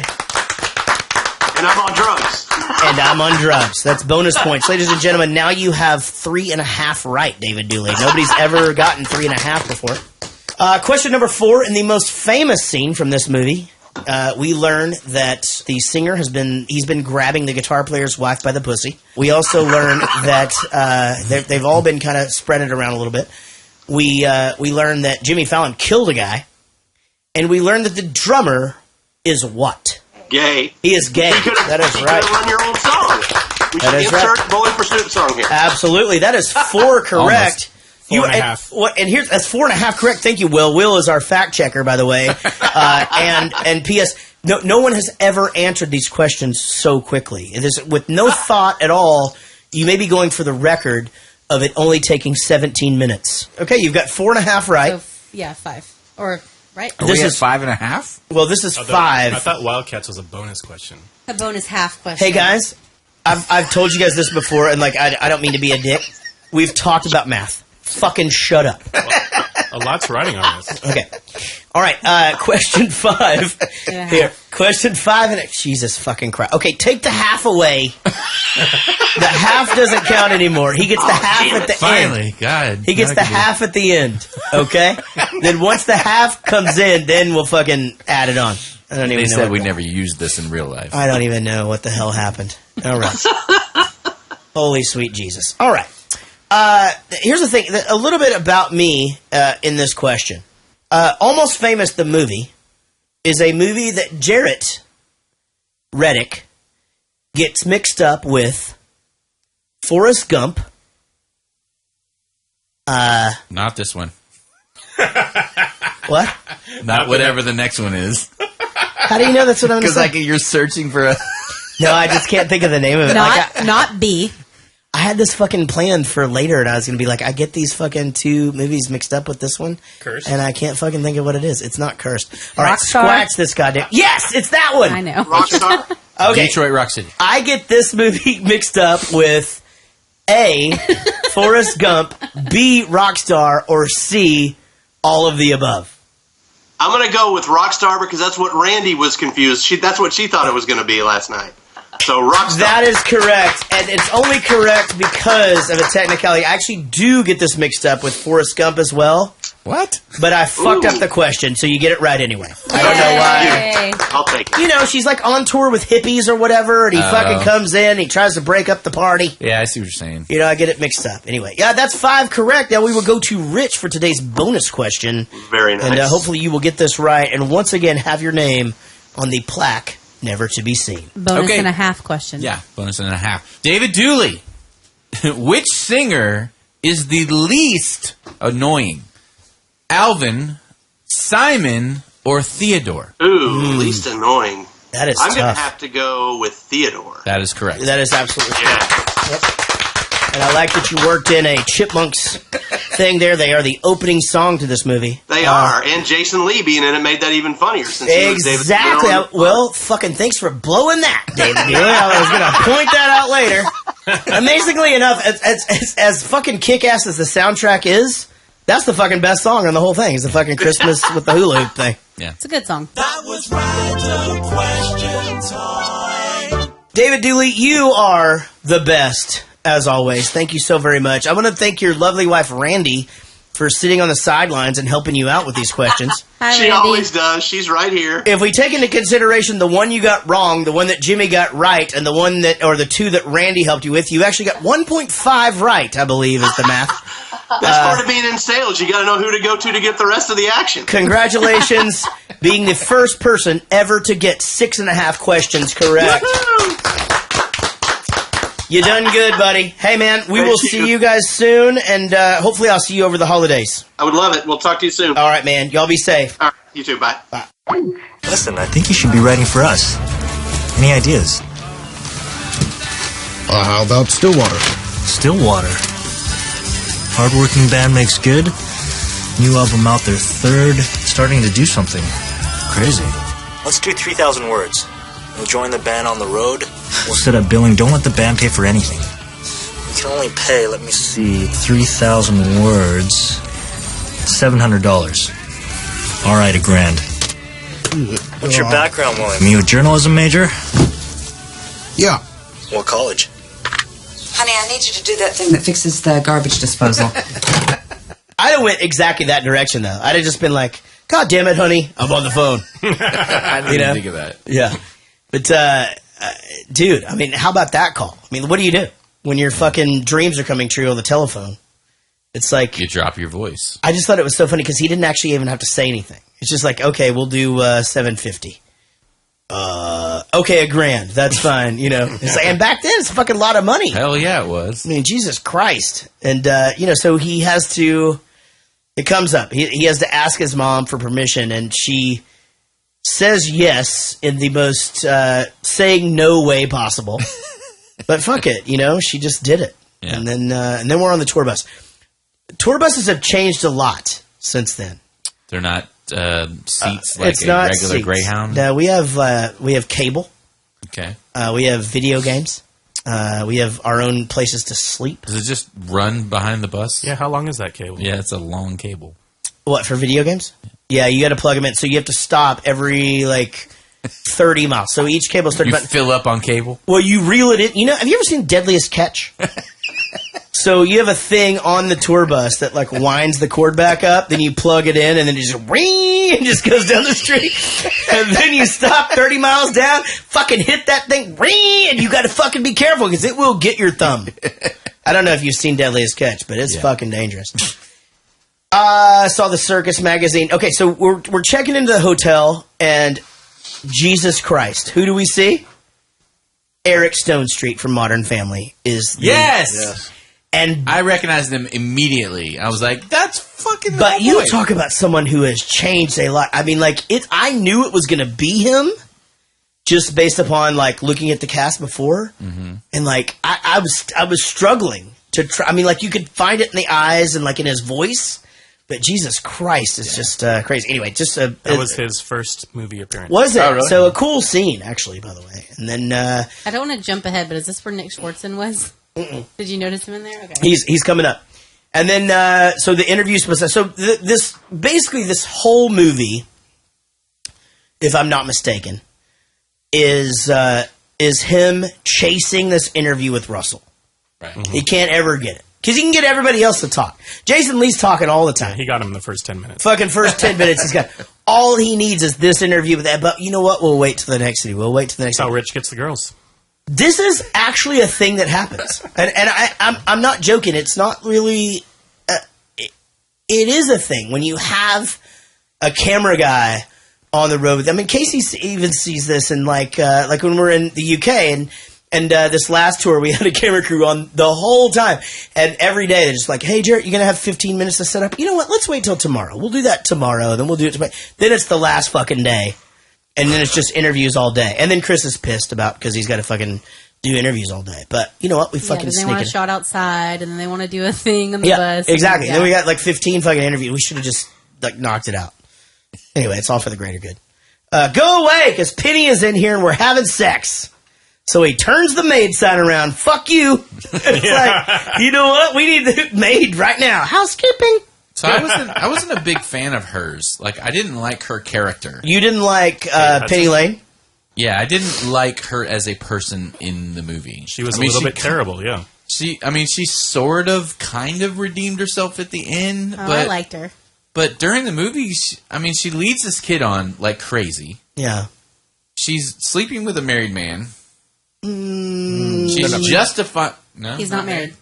And I'm on drugs. And I'm on drugs. That's bonus points. Ladies and gentlemen, now you have 3.5 right, David Dooley. Nobody's ever gotten 3.5 before. Question number 4. In the most famous scene from this movie, we learn that the singer he's been grabbing the guitar player's wife by the pussy. We also learn that they've all been kind of spreading it around a little bit. We learn that Jimmy Fallon killed a guy, and we learn that the drummer is what? Gay. He is gay. That is right. You could run your own song. We should insert Bowling for Soup song here. Absolutely. That is 4 correct. 4.5. And here's that's 4.5 correct. Thank you, Will. Will is our fact checker, by the way. And P.S. No one has ever answered these questions so quickly. It is with no thought at all. You may be going for the record of it only taking 17 minutes. Okay, you've got 4.5 right. So, 5 or right. This is 5.5. Well, this is 5. I thought Wildcats was a bonus question. A bonus half question. Hey guys, I've told you guys this before, and like I don't mean to be a dick. We've talked about math. Fucking shut up. Well, a lot's riding on this. Okay. All right. Question 5. Here. Question 5. And Jesus fucking Christ. Okay, take the half away. The half doesn't count anymore. He gets the half at the end. Finally, God. He gets the half at the end. Okay? Then once the half comes in, then we'll fucking add it on. I don't even know. They said we never used this in real life. I don't even know what the hell happened. All right. Holy sweet Jesus. All right. Here's the thing. A little bit about me in this question. Almost Famous, the movie, is a movie that Jaret Reddick gets mixed up with Forrest Gump. Not this one. What? Not whatever the next one is. How do you know that's what I'm going to say? Because you're searching for a... No, I just can't think of the name of it. Not B. I had this fucking planned for later, and I was going to be like, I get these fucking 2 movies mixed up with this one. Cursed? And I can't fucking think of what it is. It's not Cursed. All right, Rockstar? scratch this goddamn... Yes, it's that one! I know. Rockstar? Okay. Detroit Rock City. I get this movie mixed up with A, Forrest Gump, B, Rockstar, or C, all of the above. I'm going to go with Rockstar because that's what Randy was confused. That's what she thought it was going to be last night. So Rockstar. That is correct, and it's only correct because of a technicality. I actually do get this mixed up with Forrest Gump as well. What? But I fucked up the question, so you get it right anyway. I don't know why. I'll take it. You know, she's like on tour with hippies or whatever, and he fucking comes in, he tries to break up the party. Yeah, I see what you're saying. You know, I get it mixed up. Anyway, yeah, that's 5 correct. Now we will go to Rich for today's bonus question. Very nice. And hopefully you will get this right. And once again, have your name on the plaque, never to be seen. Bonus and a half question. Yeah, bonus and a half. David Dooley, which singer is the least annoying? Alvin, Simon, or Theodore? Ooh, least annoying. That is I'm going tough. to have to go with Theodore. That is correct. That is absolutely correct. Yep. And I like that you worked in a Chipmunks thing there. They are the opening song to this movie. They are. And Jason Lee being in it made that even funnier. Since Exactly. Well, fucking thanks for blowing that, David Dooley. I was going to point that out later. Amazingly enough, as fucking kick-ass as the soundtrack is, that's the fucking best song on the whole thing. It's the fucking Christmas with the hula hoop thing. Yeah. It's a good song. That was random question time. David Dooley, you are the best, as always. Thank you so very much. I want to thank your lovely wife, Randy, for sitting on the sidelines and helping you out with these questions. Hi, She Randy. always does. She's right here. If we take into consideration the one you got wrong, the one that Jimmy got right, and the two that Randy helped you with, you actually got 1.5 right, I believe, is the math. That's part of being in sales. You got to know who to go to get the rest of the action. Congratulations, being the first person ever to get 6.5 questions correct. You done good, buddy. Hey, man, we will see you guys soon, and hopefully I'll see you over the holidays. I would love it. We'll talk to you soon. All right, man. Y'all be safe. All right. You too. Bye. Bye. Listen, I think you should be writing for us. Any ideas? How about Stillwater? Stillwater. Hardworking band makes good. New album out, their third. Starting to do something. Crazy. Let's do 3,000 words. We'll join the band on the road. We'll set up billing. Don't let the band pay for anything. We can only pay, let me see, 3,000 words. $700. All right, $1,000. What's your background, William? You a journalism major? Yeah. What college? Honey, I need you to do that thing that fixes the garbage disposal. I'd have went exactly that direction, though. I'd have just been like, God damn it, honey, I'm on the phone. I didn't even think of that. Yeah. But, dude, I mean, how about that call? I mean, what do you do when your fucking dreams are coming true on the telephone? It's like... You drop your voice. I just thought it was so funny because he didn't actually even have to say anything. It's just like, okay, we'll do $750. Okay, $1,000. That's fine, you know. It's like, and back then, it's a fucking lot of money. Hell yeah, it was. I mean, Jesus Christ. And, you know, so he has to... It comes up. He has to ask his mom for permission, and she says yes in the most saying no way possible. But fuck it, you know, she just did it. Yeah. And then we're on the tour bus. Tour buses have changed a lot since then. They're not seats like it's a not regular seats. Greyhound? No, we have cable. Okay. We have video games. We have our own places to sleep. Does it just run behind the bus? Yeah, how long is that cable? Yeah, it's a long cable. What, for video games? Yeah, you got to plug them in. So you have to stop every, 30 miles. So each cable's 30 miles. You fill up on cable? Well, you reel it in. You know, have you ever seen Deadliest Catch? So you have a thing on the tour bus that, winds the cord back up. Then you plug it in, and then it just ring and just goes down the street. And then you stop 30 miles down, fucking hit that thing, ring, and you got to fucking be careful because it will get your thumb. I don't know if you've seen Deadliest Catch, but it's fucking dangerous. I saw the Circus magazine. Okay, so we're checking into the hotel, and Jesus Christ, who do we see? Eric Stone Street from Modern Family is the... Yes! And I recognized him immediately. I was like, that's fucking But the you boy. talk about someone who has changed a lot. I mean, I knew it was going to be him just based upon, looking at the cast before. Mm-hmm. And, I was struggling to try. I mean, you could find it in the eyes and, in his voice. But Jesus Christ, it's just crazy. Anyway, just that was his first movie appearance. Was it? Oh, really? So a cool scene, actually, by the way. And then I don't want to jump ahead, but is this where Nick Swartzen was? Mm-mm. Did you notice him in there? Okay. He's coming up. And then so the interview's supposed to... So this whole movie, if I'm not mistaken, is him chasing this interview with Russell. Right. Mm-hmm. He can't ever get it. Because he can get everybody else to talk. Jason Lee's talking all the time. He got him in the first 10 minutes. Fucking first 10 minutes. He's got all he needs is this interview with that. But you know what? We'll wait till the next city. We'll wait till the next. That's how Rich gets the girls. This is actually a thing that happens, and I'm not joking. It's not really. It is a thing when you have a camera guy on the road. I mean, Casey even sees this, and like when we're in the UK and this last tour, we had a camera crew on the whole time. And every day, they're just like, hey, Jaret, you're going to have 15 minutes to set up? You know what? Let's wait till tomorrow. We'll do that tomorrow. Then we'll do it tomorrow. Then it's the last fucking day. And then it's just interviews all day. And then Chris is pissed about because he's got to fucking do interviews all day. But you know what? We fucking they sneak want it. to shot outside, and then they want to do a thing on the bus. Exactly. And Then we got like 15 fucking interviews. We should have just like knocked it out. Anyway, it's all for the greater good. Go away, because Penny is in here and we're having sex. So he turns the maid sign around. Fuck you. It's like, you know what? We need the maid right now. Housekeeping. So I wasn't a big fan of hers. Like, I didn't like her character. You didn't like Penny Lane? Yeah, I didn't like her as a person in the movie. She was a little bit terrible, yeah. She sort of, kind of redeemed herself at the end. Oh, but, I liked her. But during the movie, she leads this kid on like crazy. Yeah. She's sleeping with a married man. She's justifying... No? He's not married.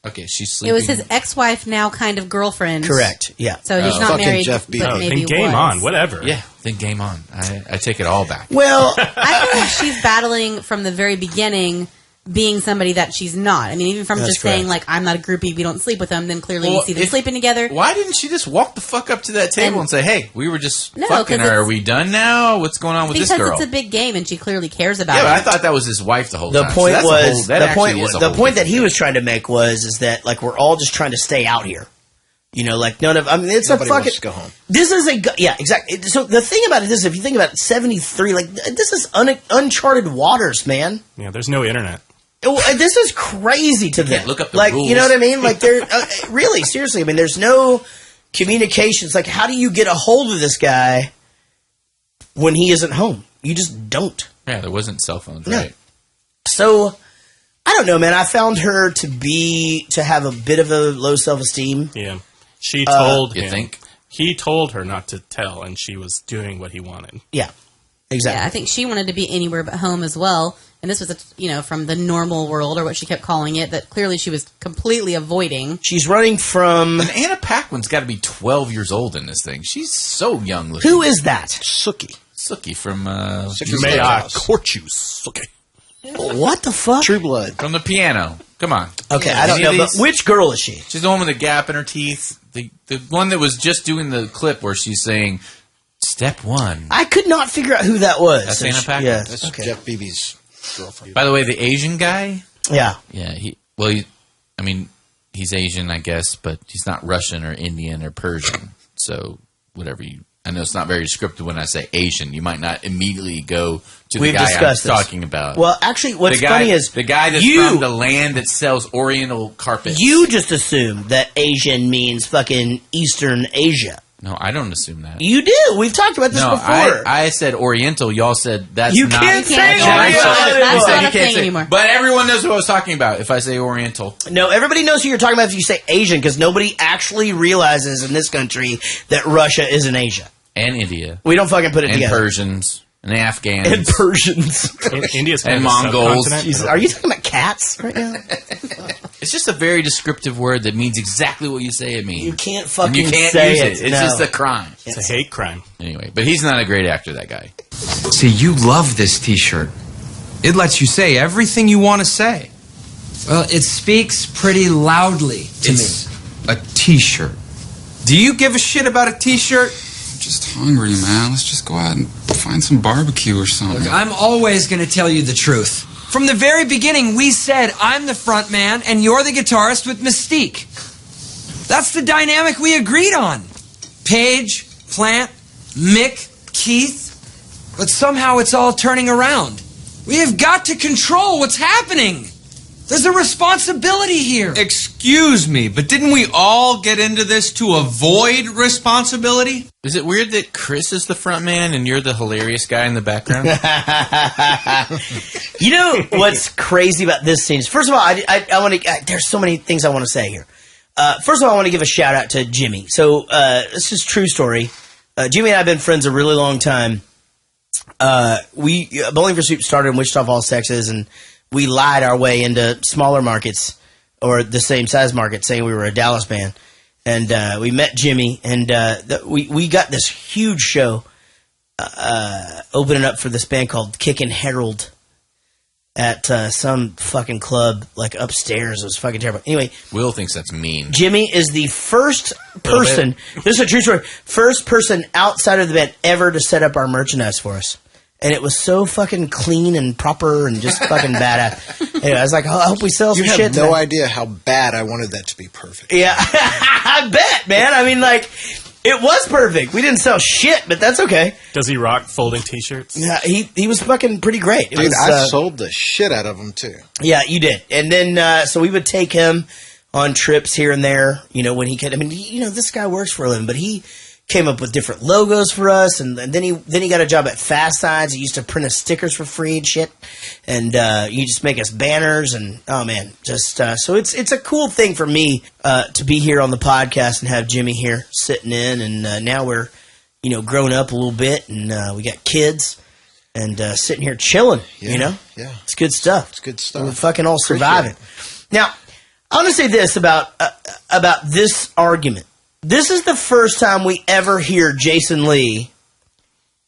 Okay, she's sleeping... It was his ex-wife, now kind of girlfriend. Correct, yeah. So he's not married, but maybe then game was. on, whatever. Yeah, then game on. I take it all back. Well... I feel like she's battling from the very beginning being somebody that she's not. I mean, even from That's just saying, correct. like, I'm not a groupie, we don't sleep with them, then clearly you see them sleeping together. Why didn't she just walk the fuck up to that table and say, hey, we were just No, fucking 'cause her. Are it's- we done now? What's going on with this girl? Because it's a big game, and she clearly cares about Yeah, it. but I thought that was his wife the whole The time. point So that's was the point that he was trying to make is that like we're all just trying to stay out here. You know, like none of it's Nobody a fucking wants to go home. This is exactly. So the thing about it is, if you think about it, 73, like this is uncharted waters, man. Yeah, there's no internet. This is crazy to them. Look up the like rules. you know what I mean? Like they're really seriously. I mean, there's no communications. Like, how do you get a hold of this guy when he isn't home? You just don't. Yeah, there wasn't cell phones, No. right? So I don't know, man. I found her to have a bit of a low self-esteem. Yeah. She told You him. think? He told her not to tell, and she was doing what he wanted. Yeah, exactly. Yeah, I think she wanted to be anywhere but home as well. And this was, from the normal world, or what she kept calling it, that clearly she was completely avoiding. She's running from... And Anna Paquin's got to be 12 years old in this thing. She's so young looking. Who is that? Sookie. Sookie from... May I court you, Sookie? What the fuck? True Blood. From the piano. Come on. Okay, I don't Any of know, but these? which girl is she? She's the one with the gap in her teeth. The one that was just doing the clip where she's saying, step one. I could not figure out who that was. That's Anna Paquin? Yeah, That's okay. Jeff Beebe's girlfriend. By the way, the Asian guy... Yeah. Yeah, he's Asian, I guess, but he's not Russian or Indian or Persian. So, whatever you... I know it's not very descriptive when I say Asian. You might not immediately go to We've the guy I'm discussed this. talking about. Well, actually, what's The guy- funny is... the guy that's from the land that sells Oriental carpets. You just assume that Asian means fucking Eastern Asia. No, I don't assume that. You do. We've talked about this No, before. I said Oriental. Y'all said that's You not... can't say That's Oriental That's You not a can't thing say- anymore. But everyone knows what I was talking about if I say Oriental. No, everybody knows who you're talking about if you say Asian, because nobody actually realizes in this country that Russia is in Asia. And India. We don't fucking put it And together. Persians. And Afghans. And Persians. India's And kind of a Mongols. subcontinent. Jesus, are you talking about cats right now? It's just a very descriptive word that means exactly what you say it means. You can't And fucking you can't say use it. It's No. just a crime. It's a hate crime. Anyway, but he's not a great actor, that guy. See, you love this t-shirt. It lets you say everything you want to say. Well, it speaks pretty loudly to It's a t-shirt. Do you give a shit about a t-shirt? Just hungry, man. Let's just go out and find some barbecue or something. Look, I'm always going to tell you the truth. From the very beginning, we said I'm the front man and you're the guitarist with Mystique. That's the dynamic we agreed on. Paige, Plant, Mick, Keith. But somehow it's all turning around. We have got to control what's happening. There's a responsibility here. Excuse me, but didn't we all get into this to avoid responsibility? Is it weird that Chris is the front man and you're the hilarious guy in the background? You know what's crazy about this scene is, first of all, I want to. There's so many things I want to say here. First of all, I want to give a shout out to Jimmy. So this is a true story. Jimmy and I have been friends a really long time. Bowling for Soup started in Wichita Falls, Texas, and we lied our way into smaller markets or the same size market, saying we were a Dallas band. And we met Jimmy, and we got this huge show opening up for this band called Kickin' Herald at some fucking club like upstairs. It was fucking terrible. Anyway, Will thinks that's mean. Jimmy is the first person, this is a true story, first person outside of the band ever to set up our merchandise for us. And it was so fucking clean and proper and just fucking badass. Anyway, I was like, I hope we sell some shit. You have no idea how bad I wanted that to be perfect. Yeah, I bet, man. I mean, like, it was perfect. We didn't sell shit, but that's okay. Does he rock folding T-shirts? Yeah, he was fucking pretty great. Dude, I sold the shit out of them, too. Yeah, you did. And then, so we would take him on trips here and there, you know, when he could. I mean, you know, this guy works for a living, but he came up with different logos for us, and then he got a job at Fast Signs. He used to print us stickers for free and shit, and you just make us banners, and oh man, just so it's a cool thing for me to be here on the podcast and have Jimmy here sitting in, and now we're, you know, grown up a little bit, and we got kids, and sitting here chilling, you know, yeah, it's good stuff. It's good stuff. We're fucking all surviving. Now, I want to say this about this argument. This is the first time we ever hear Jason Lee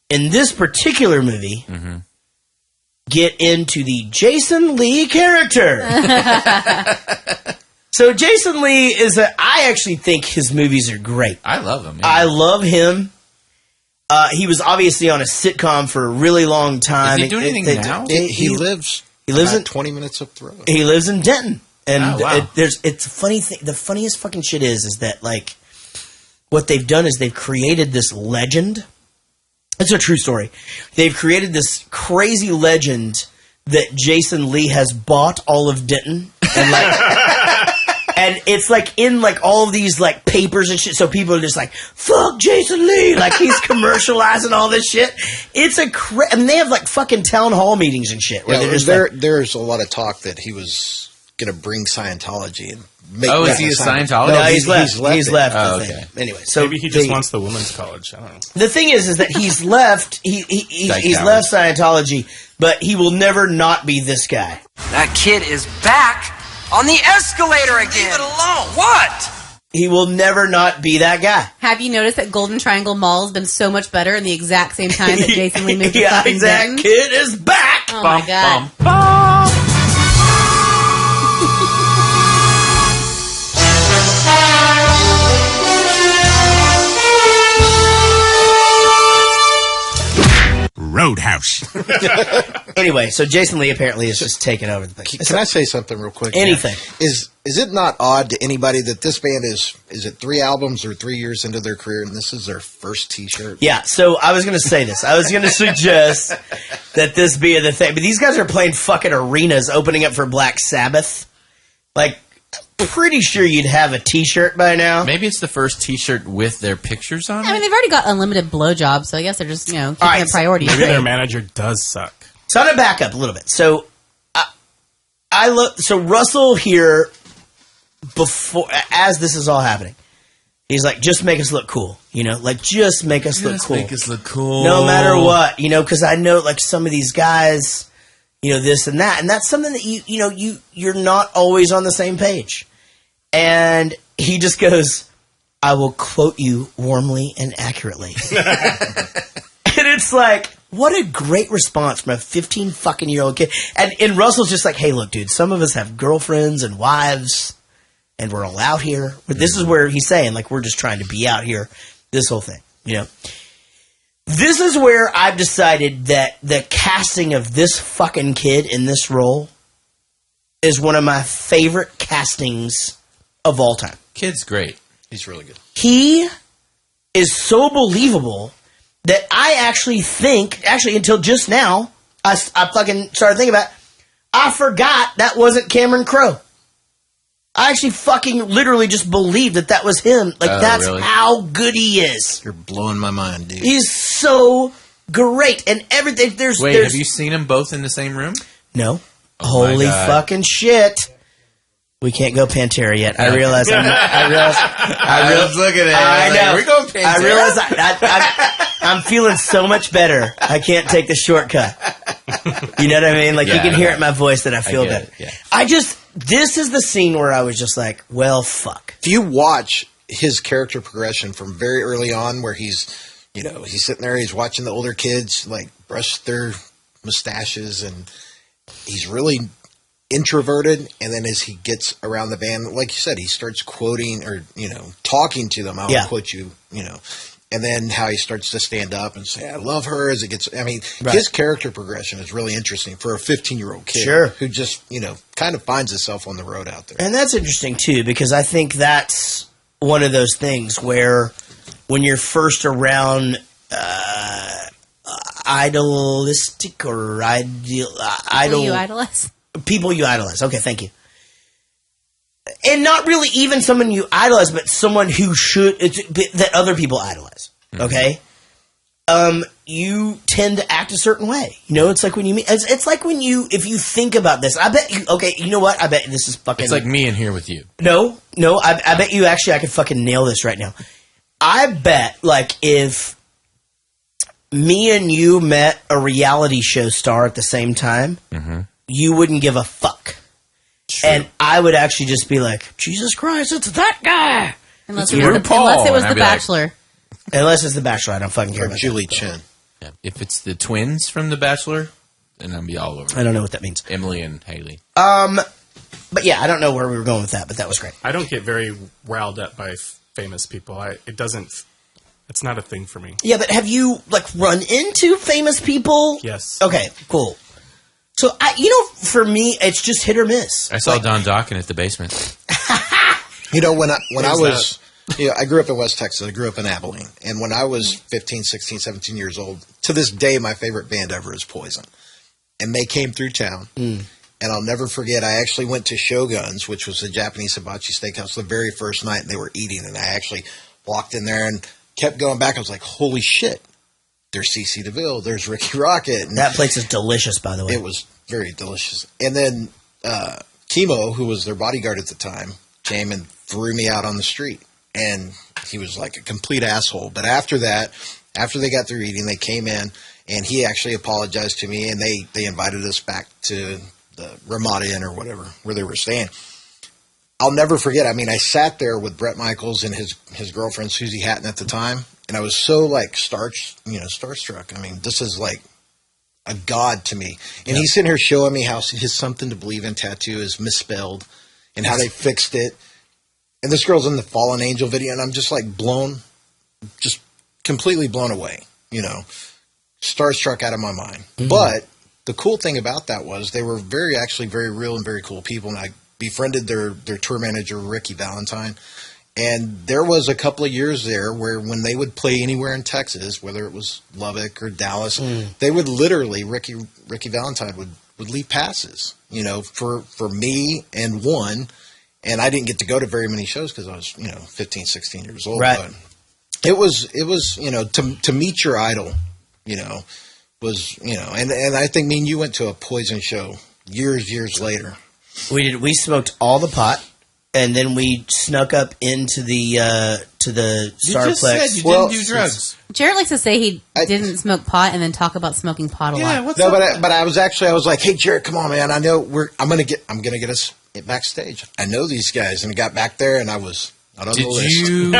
in this particular movie get into the Jason Lee character. So Jason Lee is I actually think his movies are great. I love him. Yeah. I love him. He was obviously on a sitcom for a really long time. Is he doing anything now? He lives in 20 minutes up the road. He lives in Denton. And wow. it's a funny thing. The funniest fucking shit is that, like, what they've done is they've created this legend. It's a true story. They've created this crazy legend that Jason Lee has bought all of Denton, and and it's like in like all of these like papers and shit. So people are just like, "Fuck Jason Lee!" Like he's commercializing all this shit. It's I mean, they have like fucking town hall meetings and shit. Where they're just there's a lot of talk that he was going to bring Scientology and. Is he a Scientologist? No, he's left. He's left. Oh, the okay. thing. Anyway, so maybe he just wants the women's college. I don't know. The thing is that he's left. He's left Scientology, but he will never not be this guy. That kid is back on the escalator again. Leave it alone. What? He will never not be that guy. Have you noticed that Golden Triangle Mall has been so much better in the exact same time that Jason Lee moved to Yeah, fucking exact Denton? kid is back. Oh my god. Roadhouse. Anyway, so Jason Lee apparently is just taking over the thing. Can I say something real quick? Anything. Is it not odd to anybody that this band is it 3 albums or 3 years into their career and this is their first T-shirt? Yeah, so I was going to say this. I was going to suggest that this be the thing. But these guys are playing fucking arenas opening up for Black Sabbath. Like, pretty sure you'd have a T-shirt by now. Maybe it's the first T-shirt with their pictures on it. I mean, they've already got unlimited blowjobs, so I guess they're just, you know, keeping their priorities Maybe straight. their manager does suck. So I'm going to back up a little bit. So so Russell here, before, as this is all happening, he's like, just make us look cool, you know, like just make us look cool. Make us look cool. No matter what, you know, because I know like some of these guys, you know, this and that, and that's something that you're not always on the same page. And he just goes, I will quote you warmly and accurately. And it's like, what a great response from a 15-fucking-year-old kid. And Russell's just like, hey, look, dude, some of us have girlfriends and wives, and we're all out here. But this is where he's saying, like, we're just trying to be out here, this whole thing, you know. This is where I've decided that the casting of this fucking kid in this role is one of my favorite castings of all time. Kid's great. He's really good. He is so believable that I actually think, until just now, I fucking started thinking about, I forgot that wasn't Cameron Crowe. I actually fucking literally just believed that was him. Like, that's really? how good he is. You're blowing my mind, dude. He's so great. And everything, there's... Have you seen them both in the same room? No. Oh Holy fucking shit. We can't go Pantera yet. I realize I was looking at it. I know. We're going Pantera. I realize I'm feeling so much better. I can't take the shortcut. You know what I mean? Like, you can hear it in my voice that I feel better. This is the scene where I was just like, well, fuck. If you watch his character progression from very early on, where he's sitting there, he's watching the older kids, like, brush their mustaches, and he's really introverted, and then as he gets around the band, like you said, he starts quoting or, talking to them. I'll quote you, and then how he starts to stand up and say, I love her as it gets, his character progression is really interesting for a 15-year-old kid who just, kind of finds himself on the road out there. And that's interesting, too, because I think that's one of those things where when you're first around idealistic or People you idolize? People you idolize. Okay, thank you. And not really even someone you idolize, but someone who that other people idolize. Okay? You tend to act a certain way. It's like when you meet, it's like when if you think about this, I bet you, okay, you know what? I bet this is fucking. It's like me in here with you. No, I bet you actually I could fucking nail this right now. I bet, like, if me and you met a reality show star at the same time, you wouldn't give a fuck. True. And I would actually just be like, Jesus Christ, it's that guy. Unless it was The Bachelor. Unless it's The Bachelor, I don't fucking care about Julie Chen. Yeah. If it's the twins from The Bachelor, then I'll be all over it. I don't know what that means. Emily and Haley. But yeah, I don't know where we were going with that, but that was great. I don't get very riled up by famous people. It's not a thing for me. Yeah, but have you, like, run into famous people? Yes. Okay, cool. So, for me, it's just hit or miss. I saw Don Dokken at the basement. When I was... I grew up in West Texas. I grew up in Abilene. And when I was 15, 16, 17 years old, to this day, my favorite band ever is Poison. And they came through town. And I'll never forget, I actually went to Shogun's, which was a Japanese hibachi steakhouse, the very first night they were eating. And I actually walked in there and kept going back. I was like, holy shit. There's CeCe DeVille. There's Ricky Rocket. And that place is delicious, by the way. It was very delicious. And then Kimo, who was their bodyguard at the time, came and threw me out on the street. And he was like a complete asshole. But after that, after they got through eating, they came in, and he actually apologized to me, and they invited us back to the Ramada Inn or whatever, where they were staying. I'll never forget. I sat there with Bret Michaels and his girlfriend, Susie Hatton, at the time, and I was so, like, starstruck. This is, like, a god to me. And he's sitting here showing me how his Something to Believe in tattoo is misspelled and how they fixed it. And this girl's in the Fallen Angel video, and I'm just, like, just completely blown away, starstruck out of my mind. Mm-hmm. But the cool thing about that was they were actually very real and very cool people, and I befriended their tour manager, Ricky Valentine. And there was a couple of years there where when they would play anywhere in Texas, whether it was Lubbock or Dallas, they would literally, Ricky Valentine would leave passes, for me and one. And I didn't get to go to very many shows because I was, 15, 16 years old. Right. But it was, to meet your idol, was, and I think me and you went to a Poison show years later. We did. We smoked all the pot, and then we snuck up into the Starplex. You just said you didn't do drugs. Jared likes to say he didn't smoke pot and then talk about smoking pot a lot. But I was like, hey, Jared, come on, man. I know I'm gonna get us backstage. I know these guys, and I got back there, and I was not on the list.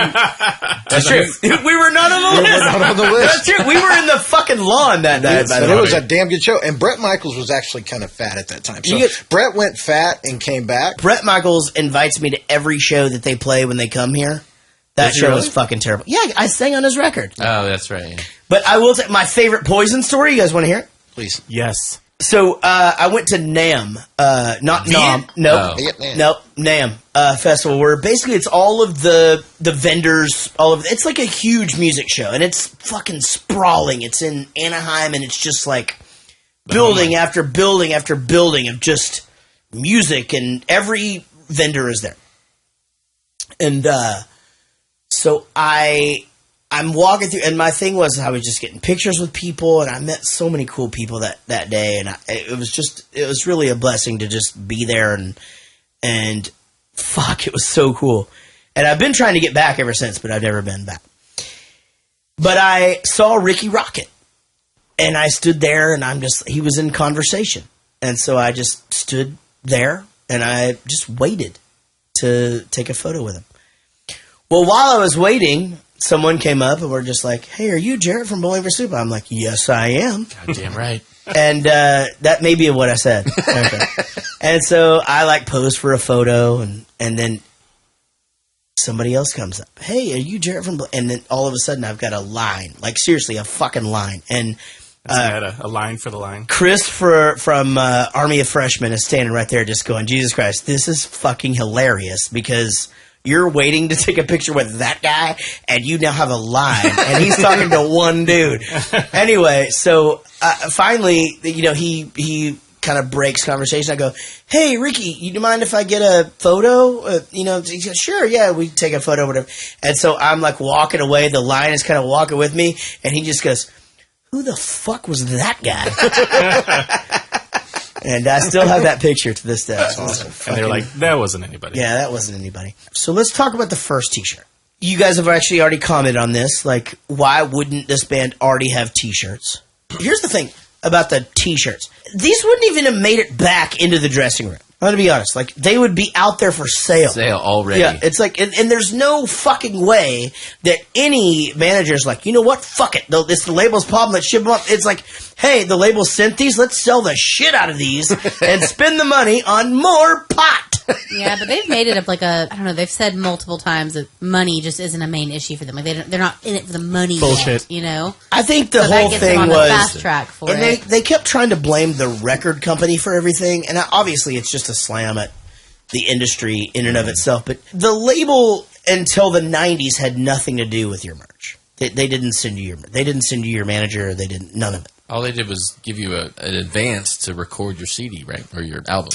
That's true. We were not on the list. We were not on the list. That's true. We were in the fucking lawn that night. But it was a damn good show. And Bret Michaels was actually kind of fat at that time. So Bret went fat and came back. Bret Michaels invites me to every show that they play when they come here. That show was fucking terrible. Yeah, I sang on his record. Oh, that's right. Yeah. But I will say my favorite Poison story. You guys want to hear it? Please. Yes. So I went to NAMM, not NAMM, NAMM festival, where basically it's all of the vendors, it's like a huge music show, and it's fucking sprawling. It's in Anaheim, and it's just like building after building after building of just music, and every vendor is there. And so I'm walking through, and my thing was I was just getting pictures with people, and I met so many cool people that day, and it was really a blessing to just be there, and fuck, it was so cool. And I've been trying to get back ever since, but I've never been back. But I saw Ricky Rocket, and I stood there, and he was in conversation, and so I just stood there, and I just waited to take a photo with him. Well, while I was waiting, someone came up and were just like, "Hey, are you Jaret from Bowling for Soup?" I'm like, "Yes, I am." Goddamn right. And that may be what I said. Okay. And so I posed for a photo, and then somebody else comes up. "Hey, are you Jaret from And then all of a sudden I've got a line. Seriously, a fucking line. And a line for the line. Chris from Army of Freshmen is standing right there just going, "Jesus Christ, this is fucking hilarious because you're waiting to take a picture with that guy, and you now have a line, and he's talking to one dude." Anyway, so finally, he kind of breaks conversation. I go, "Hey, Ricky, you mind if I get a photo?" He said, "Sure, yeah, we take a photo, whatever." And so I'm walking away. The line is kind of walking with me, and he just goes, "Who the fuck was that guy?" And I still have that picture to this day. Awesome. And they're like, "That wasn't anybody." Yeah, that wasn't anybody. So let's talk about the first t-shirt. You guys have actually already commented on this. Why wouldn't this band already have t-shirts? Here's the thing about the t-shirts. These wouldn't even have made it back into the dressing room. I'm going to be honest. They would be out there for sale. Sale already. Yeah, it's and there's no fucking way that any manager's you know what? Fuck it. It's the label's problem. Let's ship them up. It's hey, the label sent these. Let's sell the shit out of these and spend the money on more pot. Yeah, but they've made it up I don't know, they've said multiple times that money just isn't a main issue for them. They're not in it for the money Bullshit. yet, I think the whole thing was was fast track for and it. They kept trying to blame the record company for everything, and obviously it's just a slam at the industry in and of itself. But the label until the 90s had nothing to do with your merch. They didn't send you your manager. They didn't none of it. All they did was give you an advance to record your CD, right, or your album.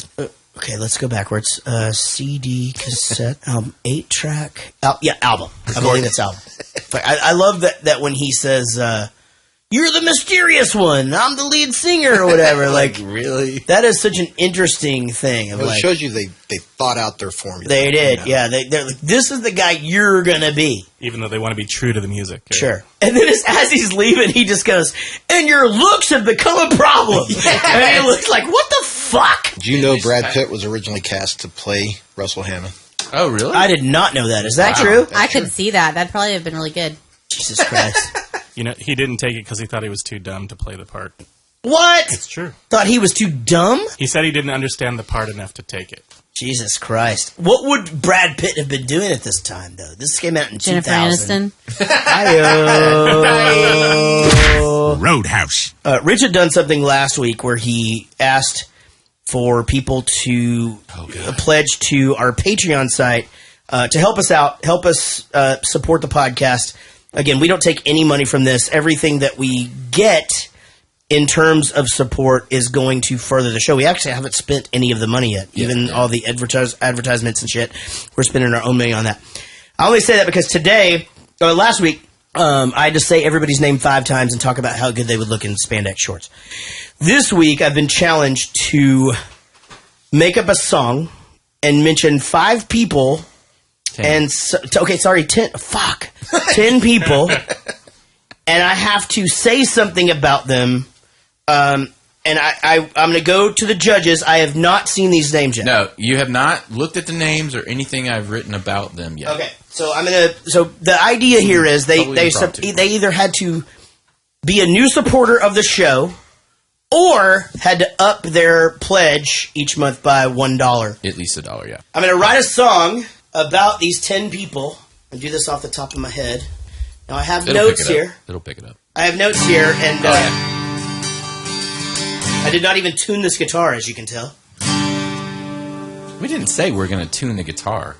Okay, let's go backwards. CD, cassette, album, 8-track. Album. I believe it's album. I love that when he says, "You're the mysterious one. I'm the lead singer," or whatever. Really? That is such an interesting thing. It shows you they thought out their formula. They did, yeah. They're this is the guy you're going to be. Even though they want to be true to the music. Yeah. Sure. And then as he's leaving, he just goes, "And your looks have become a problem." Yes. And he looks like, what the fuck? Do you know Brad Pitt was originally cast to play Russell Hammond? Oh, really? I did not know that. Is that true? I could see that. That'd probably have been really good. Jesus Christ. He didn't take it because he thought he was too dumb to play the part. What? It's true. Thought he was too dumb? He said he didn't understand the part enough to take it. Jesus Christ. What would Brad Pitt have been doing at this time, though? This came out in Jennifer 2000. Aniston. Hi-yo. Roadhouse. Rich had done something last week where he asked for people to pledge to our Patreon site to help us out, help us support the podcast. Again, we don't take any money from this. Everything that we get in terms of support is going to further the show. We actually haven't spent any of the money yet. Even all the advertisements and shit. We're spending our own money on that. I only say that because last week, I had to say everybody's name 5 times and talk about how good they would look in spandex shorts. This week, I've been challenged to make up a song and mention 5 people. 10. 10. Fuck. 10 people. And I have to say something about them. And I'm going to go to the judges. I have not seen these names yet. No, you have not looked at the names or anything I've written about them yet. Okay. So So the idea here is they either had to be a new supporter of the show or had to up their pledge each month by $1. At least $1, yeah. I'm going to write a song about these 10 people. I'll do this off the top of my head. Now I have notes here. It'll pick it up. I have notes here, and I did not even tune this guitar, as you can tell. We didn't say we're going to tune the guitar.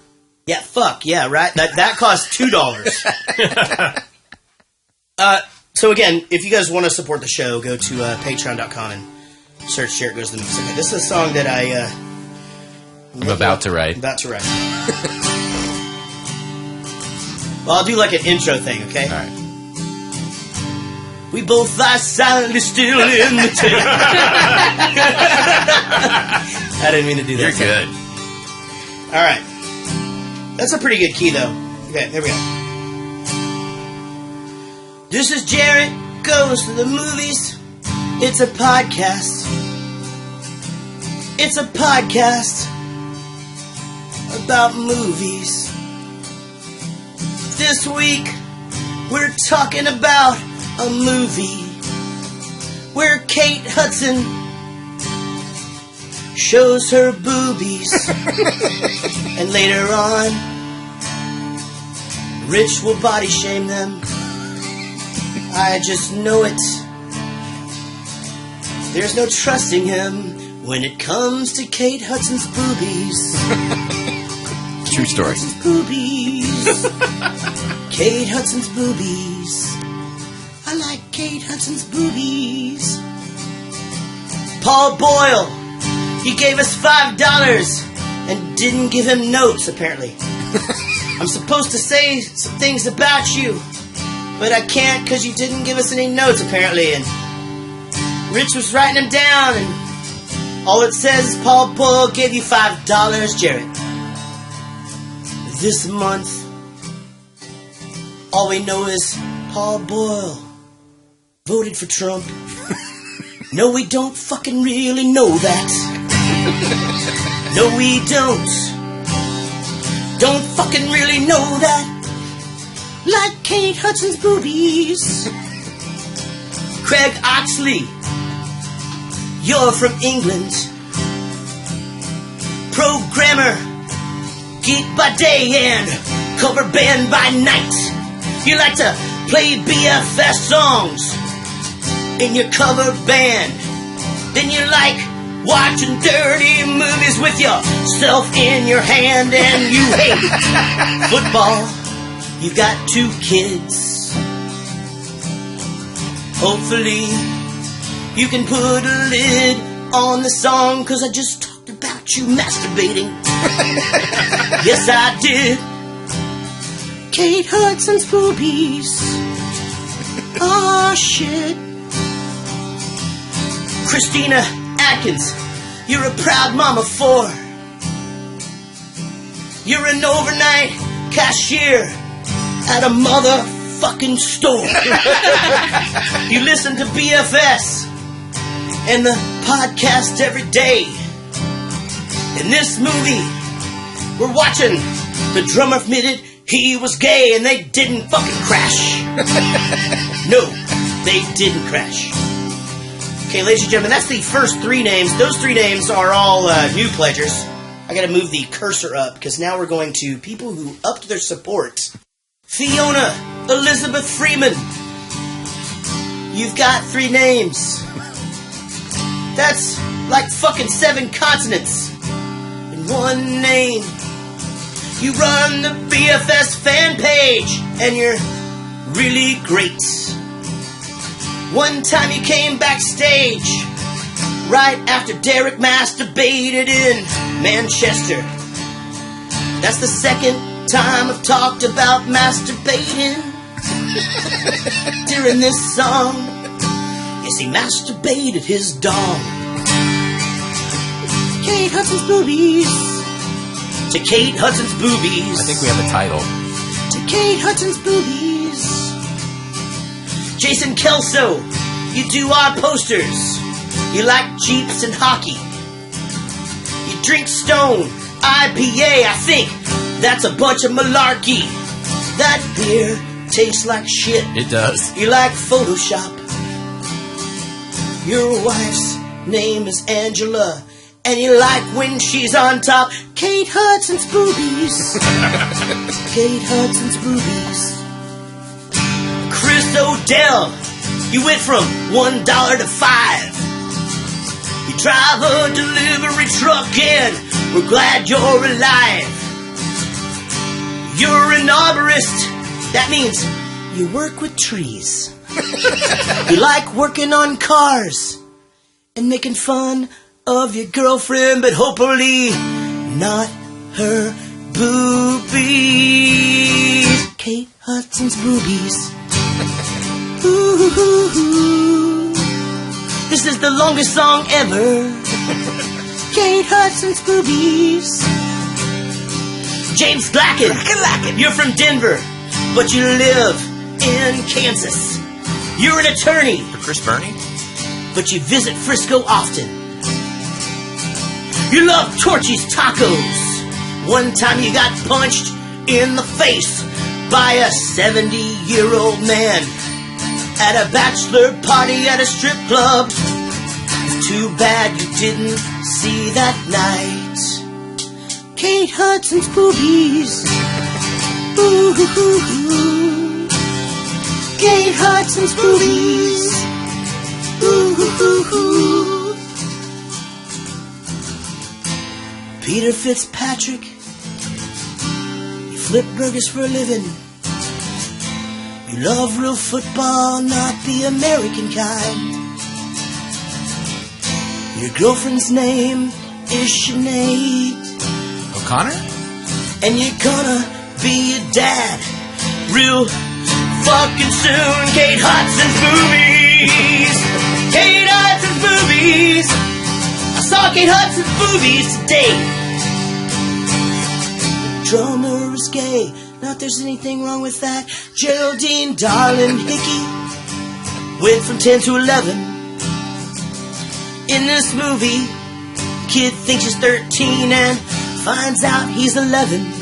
Yeah, fuck, yeah, right? That cost $2. So again, if you guys want to support the show, go to patreon.com and Search Jaret Goes to the Movies. Okay, this is a song that I'm about to write. About to write. Well, I'll do like an intro thing, okay? All right. We both lie silently still in the tent. I didn't mean to do that. You're good. All right. That's a pretty good key, though. Okay, here we go. This is Jaret Goes to the Movies. It's a podcast. It's a podcast about movies. This week, we're talking about a movie where Kate Hudson shows her boobies. And later on, Rich will body shame them. I just know it. There's no trusting him when it comes to Kate Hudson's boobies. True story. Kate Hudson's boobies. Kate Hudson's boobies. I like Kate Hudson's boobies. Paul Boyle, he gave us $5 and didn't give him notes, apparently. I'm supposed to say some things about you, but I can't because you didn't give us any notes, apparently. And Rich was writing them down, and all it says is Paul Boyle gave you $5, Jaret. This month, all we know is Paul Boyle voted for Trump. No, we don't fucking really know that. No, we don't. Don't fucking really know that. Like Kate Hudson's boobies. Craig Oxley, you're from England. Programmer, geek by day and cover band by night. You like to play BFS songs in your cover band. Then you like watching dirty movies with yourself in your hand. And you hate football. You've got 2 kids. Hopefully you can put a lid on the song, 'cause I just talked about you masturbating. Yes, I did. Kate Hudson's boobies. Oh, shit. Christina Atkins, you're a proud mom of 4. You're an overnight cashier at a motherfucking store. You listen to BFS and the podcast every day. In this movie, we're watching the drummer admitted he was gay and they didn't fucking crash. No, they didn't crash. Okay, ladies and gentlemen, that's the first 3 names. Those 3 names are all new pledgers. I gotta move the cursor up because now we're going to people who upped their support. Fiona Elizabeth Freeman. You've got 3 names. That's like fucking 7 consonants in 1 name. You run the BFS fan page and you're really great. One time you came backstage right after Derek masturbated in Manchester. That's the 2nd time I've talked about masturbating during this song. Yes, he masturbated his dong. Kate Hudson's boobies. To Kate Hudson's boobies. I think we have a title. To Kate Hudson's boobies. Jason Kelso, you do our posters. You like Jeeps and hockey. You drink Stone IPA, I think that's a bunch of malarkey. That beer tastes like shit. It does. You like Photoshop. Your wife's name is Angela, and you like when she's on top. Kate Hudson's boobies. Kate Hudson's boobies. Chris O'Dell, you went from $1 to $5. You drive a delivery truck and we're glad you're alive. You're an arborist. That means you work with trees. You like working on cars and making fun of your girlfriend, but hopefully not her boobies. Kate Hudson's boobies. Ooh, this is the longest song ever. Kate Hudson's boobies. James Glacken. You're from Denver, but you live in Kansas. You're an attorney. For Chris Burney? But you visit Frisco often. You love Torchy's tacos. One time you got punched in the face by a 70-year-old man at a bachelor party at a strip club. Too bad you didn't see that night. Kate Hudson's boobies. Ooh, Kate Hudson's boobies. Ooh. Peter Fitzpatrick, you flip burgers for a living. You love real football, not the American kind. Your girlfriend's name is Sinead O'Connor? And you're gonna be a dad real fucking soon. Kate Hudson's boobies. Kate Hudson's boobies. I saw Kate Hudson's boobies today. The drummer is gay. Not there's anything wrong with that. Geraldine Darling Hickey went from 10 to 11. In this movie, kid thinks he's 13 and finds out he's 11.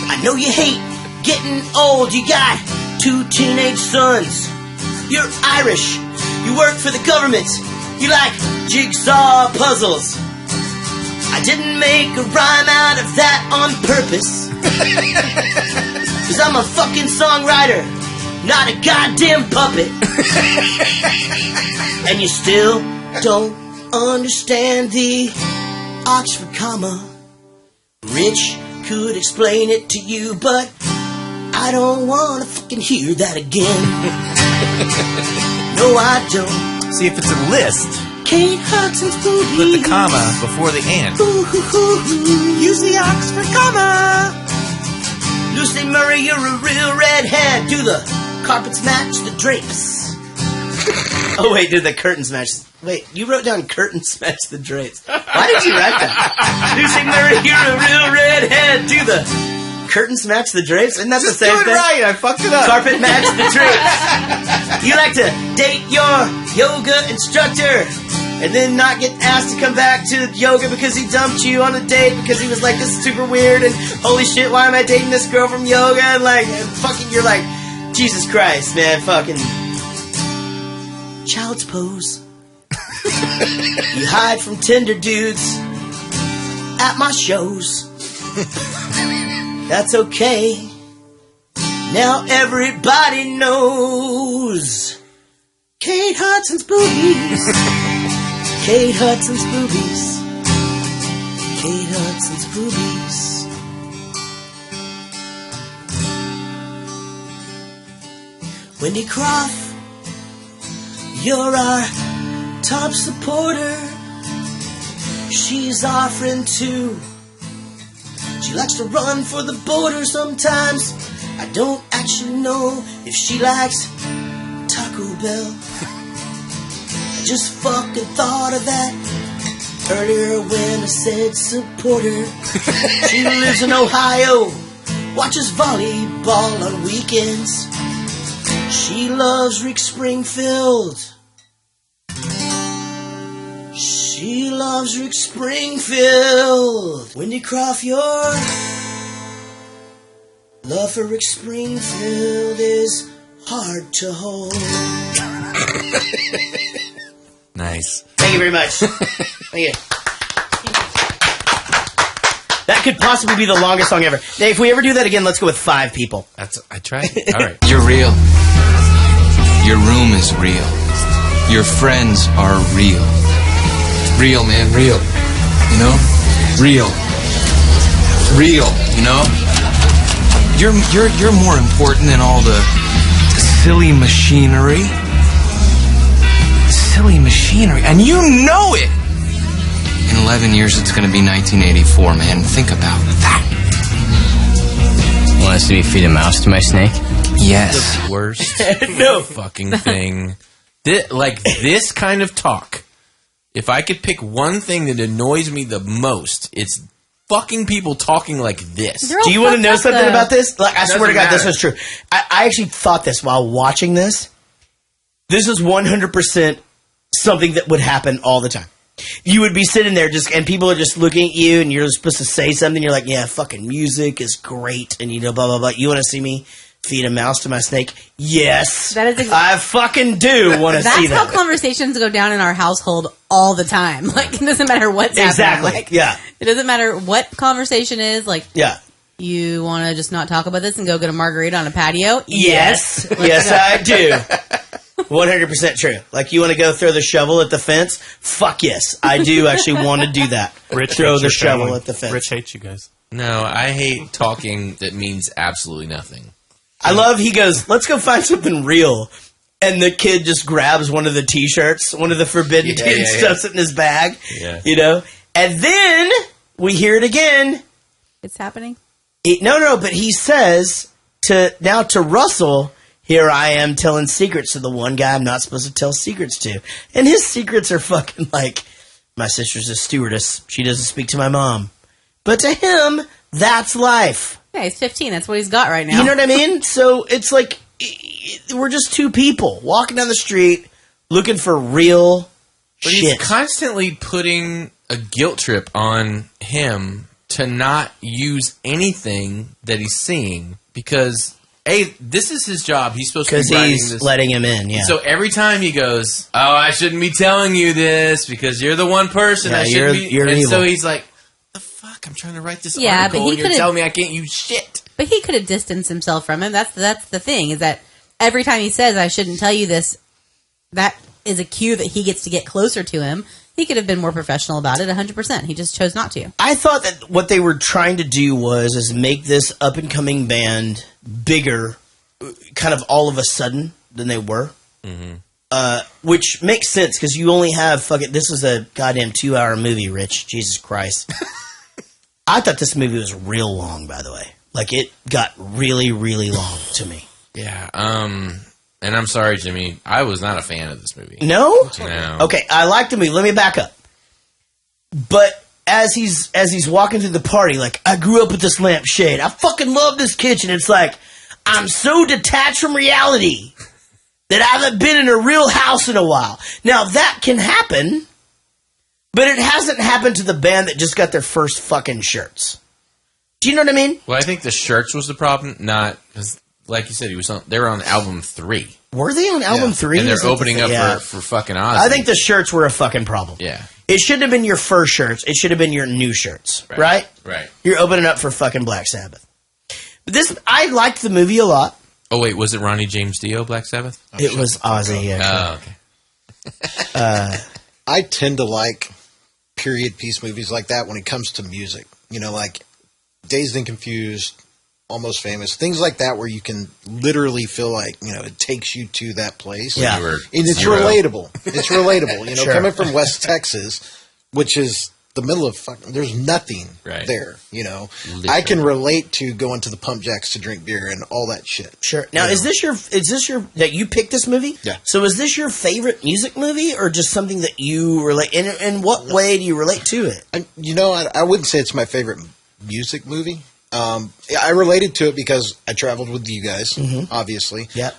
I know you hate getting old. You got 2 teenage sons. You're Irish. You work for the government. You like jigsaw puzzles. I didn't make a rhyme out of that on purpose. 'Cause I'm a fucking songwriter, not a goddamn puppet. And you still don't understand the Oxford comma. Rich could explain it to you, but I don't want to fucking hear that again. No, I don't. See, if it's a list, Kate Hudson's boobies. put the comma before the and. Use the Oxford comma. Lucy Murray, you're a real redhead. Do the carpets match the drapes? Oh, wait, did the curtains match? Wait, you wrote down curtains match the drapes. Why did you write that? Lucy Murray, you're a real redhead. Do the curtains match the drapes? Isn't that the same thing? Right, I fucked it up. Carpet match the drapes. You like to date your yoga instructor and then not get asked to come back to yoga because he dumped you on a date because he was like, this is super weird and holy shit, why am I dating this girl from yoga? And like, fucking, you're like, Jesus Christ, man, fucking child's pose. You hide from Tinder dudes at my shows. That's okay. Now everybody knows. Kate Hudson's boobies. Kate Hudson's boobies. Kate Hudson's boobies. Wendy Croft, you're our top supporter. She's our friend too. She likes to run for the border sometimes. I don't actually know if she likes Taco Bell. I just fucking thought of that earlier when I said supporter. She lives in Ohio, watches volleyball on weekends. She loves Rick Springfield. She loves Rick Springfield. Wendy Croft, your love for Rick Springfield is hard to hold. Nice. Thank you very much. Thank you. That could possibly be the longest song ever. Now, if we ever do that again, let's go with 5 people. I tried. All right. You're real. Your room is real. Your friends are real. Real, man, real. You know? Real. Real, you know? You're more important than all the silly machinery. silly machinery, and you know it. In 11 years, it's going to be 1984, man. Think about that. Want to see me feed a mouse to my snake? Yes. The worst No. fucking thing. This kind of talk. If I could pick one thing that annoys me the most, it's fucking people talking like this. Do you want to know something about this? Like, I swear to God, this matter. was true. I actually thought this while watching this. This is 100% something that would happen all the time. You would be sitting there and people are just looking at you and you're supposed to say something. You're like, yeah, fucking music is great. And blah, blah, blah. You want to see me feed a mouse to my snake? Yes. That is I fucking do want to see that. That's how conversations go down in our household all the time. Like, it doesn't matter what's happening. Like, yeah. It doesn't matter what conversation is. Like, yeah. You want to just not talk about this and go get a margarita on a patio? Yes. Yes, I do. 100% true. Like, you want to go throw the shovel at the fence? Fuck yes. I do actually want to do that. Rich throw hates the your shovel family. at the fence. Rich hates you guys. No, I hate talking that means absolutely nothing. I love, he goes, let's go find something real. And the kid just grabs one of the T-shirts, one of the Forbidden Tea, stuffs it in his bag. Yeah. You know? And then we hear it again. It's happening? No, but he says to Russell, here I am telling secrets to the one guy I'm not supposed to tell secrets to. And his secrets are fucking like, my sister's a stewardess. She doesn't speak to my mom. But to him, that's life. Yeah, he's 15. That's what he's got right now. You know what I mean? So it's like, we're just two people walking down the street looking for real But shit. he's constantly putting a guilt trip on him to not use anything that he's seeing because, A, this is his job. He's supposed to be Because writing he's this. letting him in, yeah. So every time he goes, oh, I shouldn't be telling you this because you're the one person Yeah, I shouldn't be. you're and evil. so he's like, the fuck? I'm trying to write this Yeah, article but he and you're could've- telling me I can't use shit. But he could have distanced himself from him. That's the thing, is that every time he says, I shouldn't tell you this, that is a cue that he gets to get closer to him. He could have been more professional about it, 100%. He just chose not to. I thought that what they were trying to do is make this up-and-coming band bigger, kind of all of a sudden than they were. Mm-hmm. Which makes sense, because you only have this is a goddamn 2-hour movie, Rich. Jesus Christ. I thought this movie was real long, by the way. Like, it got really, really long to me. Yeah, and I'm sorry, Jimmy, I was not a fan of this movie. No? No. Okay, I liked the movie. Let me back up. But as he's walking through the party, like, I grew up with this lampshade. I fucking love this kitchen. It's like, I'm so detached from reality that I haven't been in a real house in a while. Now, that can happen, but it hasn't happened to the band that just got their first fucking shirts. Do you know what I mean? Well, I think the shirts was the problem, not... 'cause like you said, they were on album 3. Were they on album 3? And they're Is that the opening thing? up Yeah. for fucking Ozzy. I think the shirts were a fucking problem. Yeah. It shouldn't have been your first shirts. It should have been your new shirts, right? Right. You're opening up for fucking Black Sabbath. But I liked the movie a lot. Oh, wait, was it Ronnie James Dio, Black Sabbath? It was Ozzy, yeah. Oh, okay. I tend to like period piece movies like that when it comes to music. You know, like Dazed and Confused, Almost Famous, things like that where you can literally feel like, you know, it takes you to that place. Yeah. And it's relatable. It's relatable. You know, Sure. coming from West Texas, which is the middle of fucking, there's nothing Right. there, you know. Literally. I can relate to going to the Pump Jacks to drink beer and all that shit. Sure. Now, You is this your that you picked this movie? Yeah. So is this your favorite music movie or just something that you relate, in what way do you relate to it? I wouldn't say it's my favorite music movie. I related to it because I traveled with you guys, obviously. Yeah.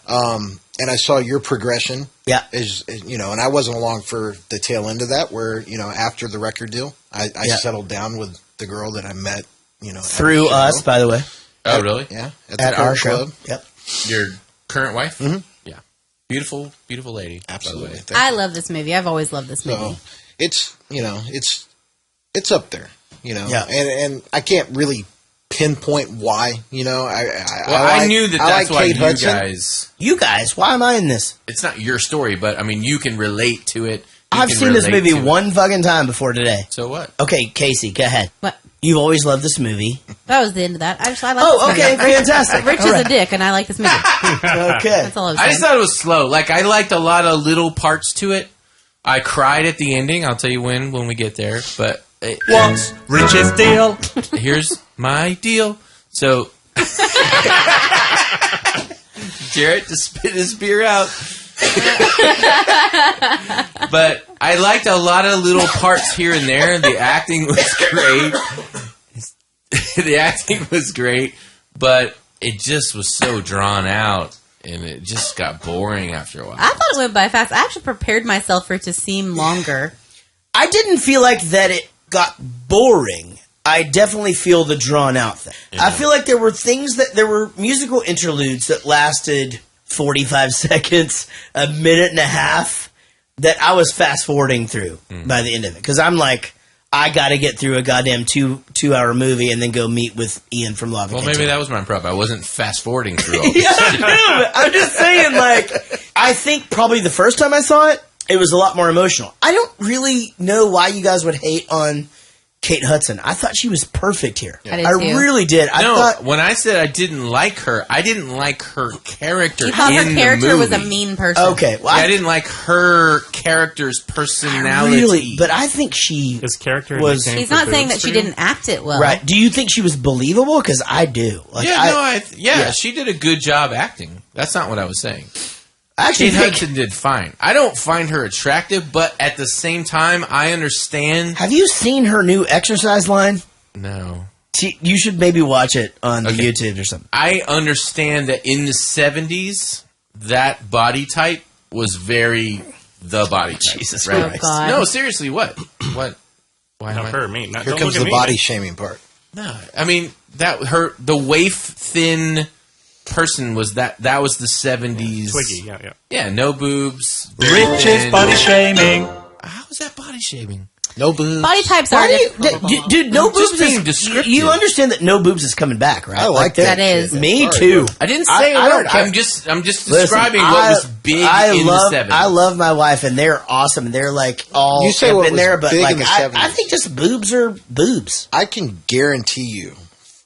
And I saw your progression. Yeah. And I wasn't along for the tail end of that where, you know, after the record deal, I Yeah. settled down with the girl that I met, you know. at Through the show. us, by the way. Oh, really? Yeah. At our show. club. Yep. Your current wife? Mm-hmm. Yeah. Beautiful, beautiful lady. Absolutely. by the way. I love this movie. I've always loved this movie. So it's, you know, it's up there, you know. Yeah. And I can't really pinpoint why, you know. I knew that that's why Kate you Hudson. guys... You guys, why am I in this? It's not your story, but, I mean, you can relate to it. I've seen this movie one fucking time before today. So what? Okay, Casey, go ahead. What? You've always loved this movie. That was the end of that. I like Oh, this okay, movie. fantastic. Rich All is right. a dick, and I like this movie. Okay. That's all I was I saying. just thought it was slow. Like, I liked a lot of little parts to it, I cried at the ending. I'll tell you when we get there. But what's Rich's deal? Here's my deal. So Jaret to spit his beer out. But I liked a lot of little parts here and there. The acting was great. The acting was great, but it just was so drawn out, and it just got boring after a while. I thought it went by fast. I actually prepared myself for it to seem longer. I didn't feel like that it got boring. I definitely feel the drawn out thing. Yeah. I feel like there were musical interludes that lasted 45 seconds, a minute and a half, that I was fast forwarding through by the end of it. Because I'm like, I got to get through a goddamn two-hour movie and then go meet with Ian from Lava Well, Cantina. maybe that was my problem. I wasn't fast forwarding through all this. Yeah, I'm just saying, like, I think probably the first time I saw it, it was a lot more emotional. I don't really know why you guys would hate on Kate Hudson. I thought she was perfect here. I really did. When I said I didn't like her, I didn't like her character. You thought in her character the was movie. a mean person. Okay, well, I didn't like her character's personality. Really, but I think his character was. He's not saying that she didn't act it well. Right? Do you think she was believable? Because I do. Like, She did a good job acting. That's not what I was saying. Actually, Kate Hudson did fine. I don't find her attractive, but at the same time, I understand. Have you seen her new exercise line? No. You should maybe watch it on YouTube or something. I understand that in the 70s, that body type was very the body type. Jesus right? Christ. Oh, God. No, seriously, what? What? Why Not am her, me. Not, Here don't comes look at the me. body shaming part. No, I mean the waif thin person was that was the 70s. Twiggy, yeah. Yeah, no boobs. Rich's body shaming. How is that body shaming? No boobs. Body types are dude, no boobs being is descriptive. You understand that no boobs is coming back, right? I like that. That is. Me too. I didn't say a word. I'm just describing what was big in the 70s. I love my wife, and they're awesome. And they're like all You say what in was there, but big like in the I 70s. think just boobs are boobs. I can guarantee you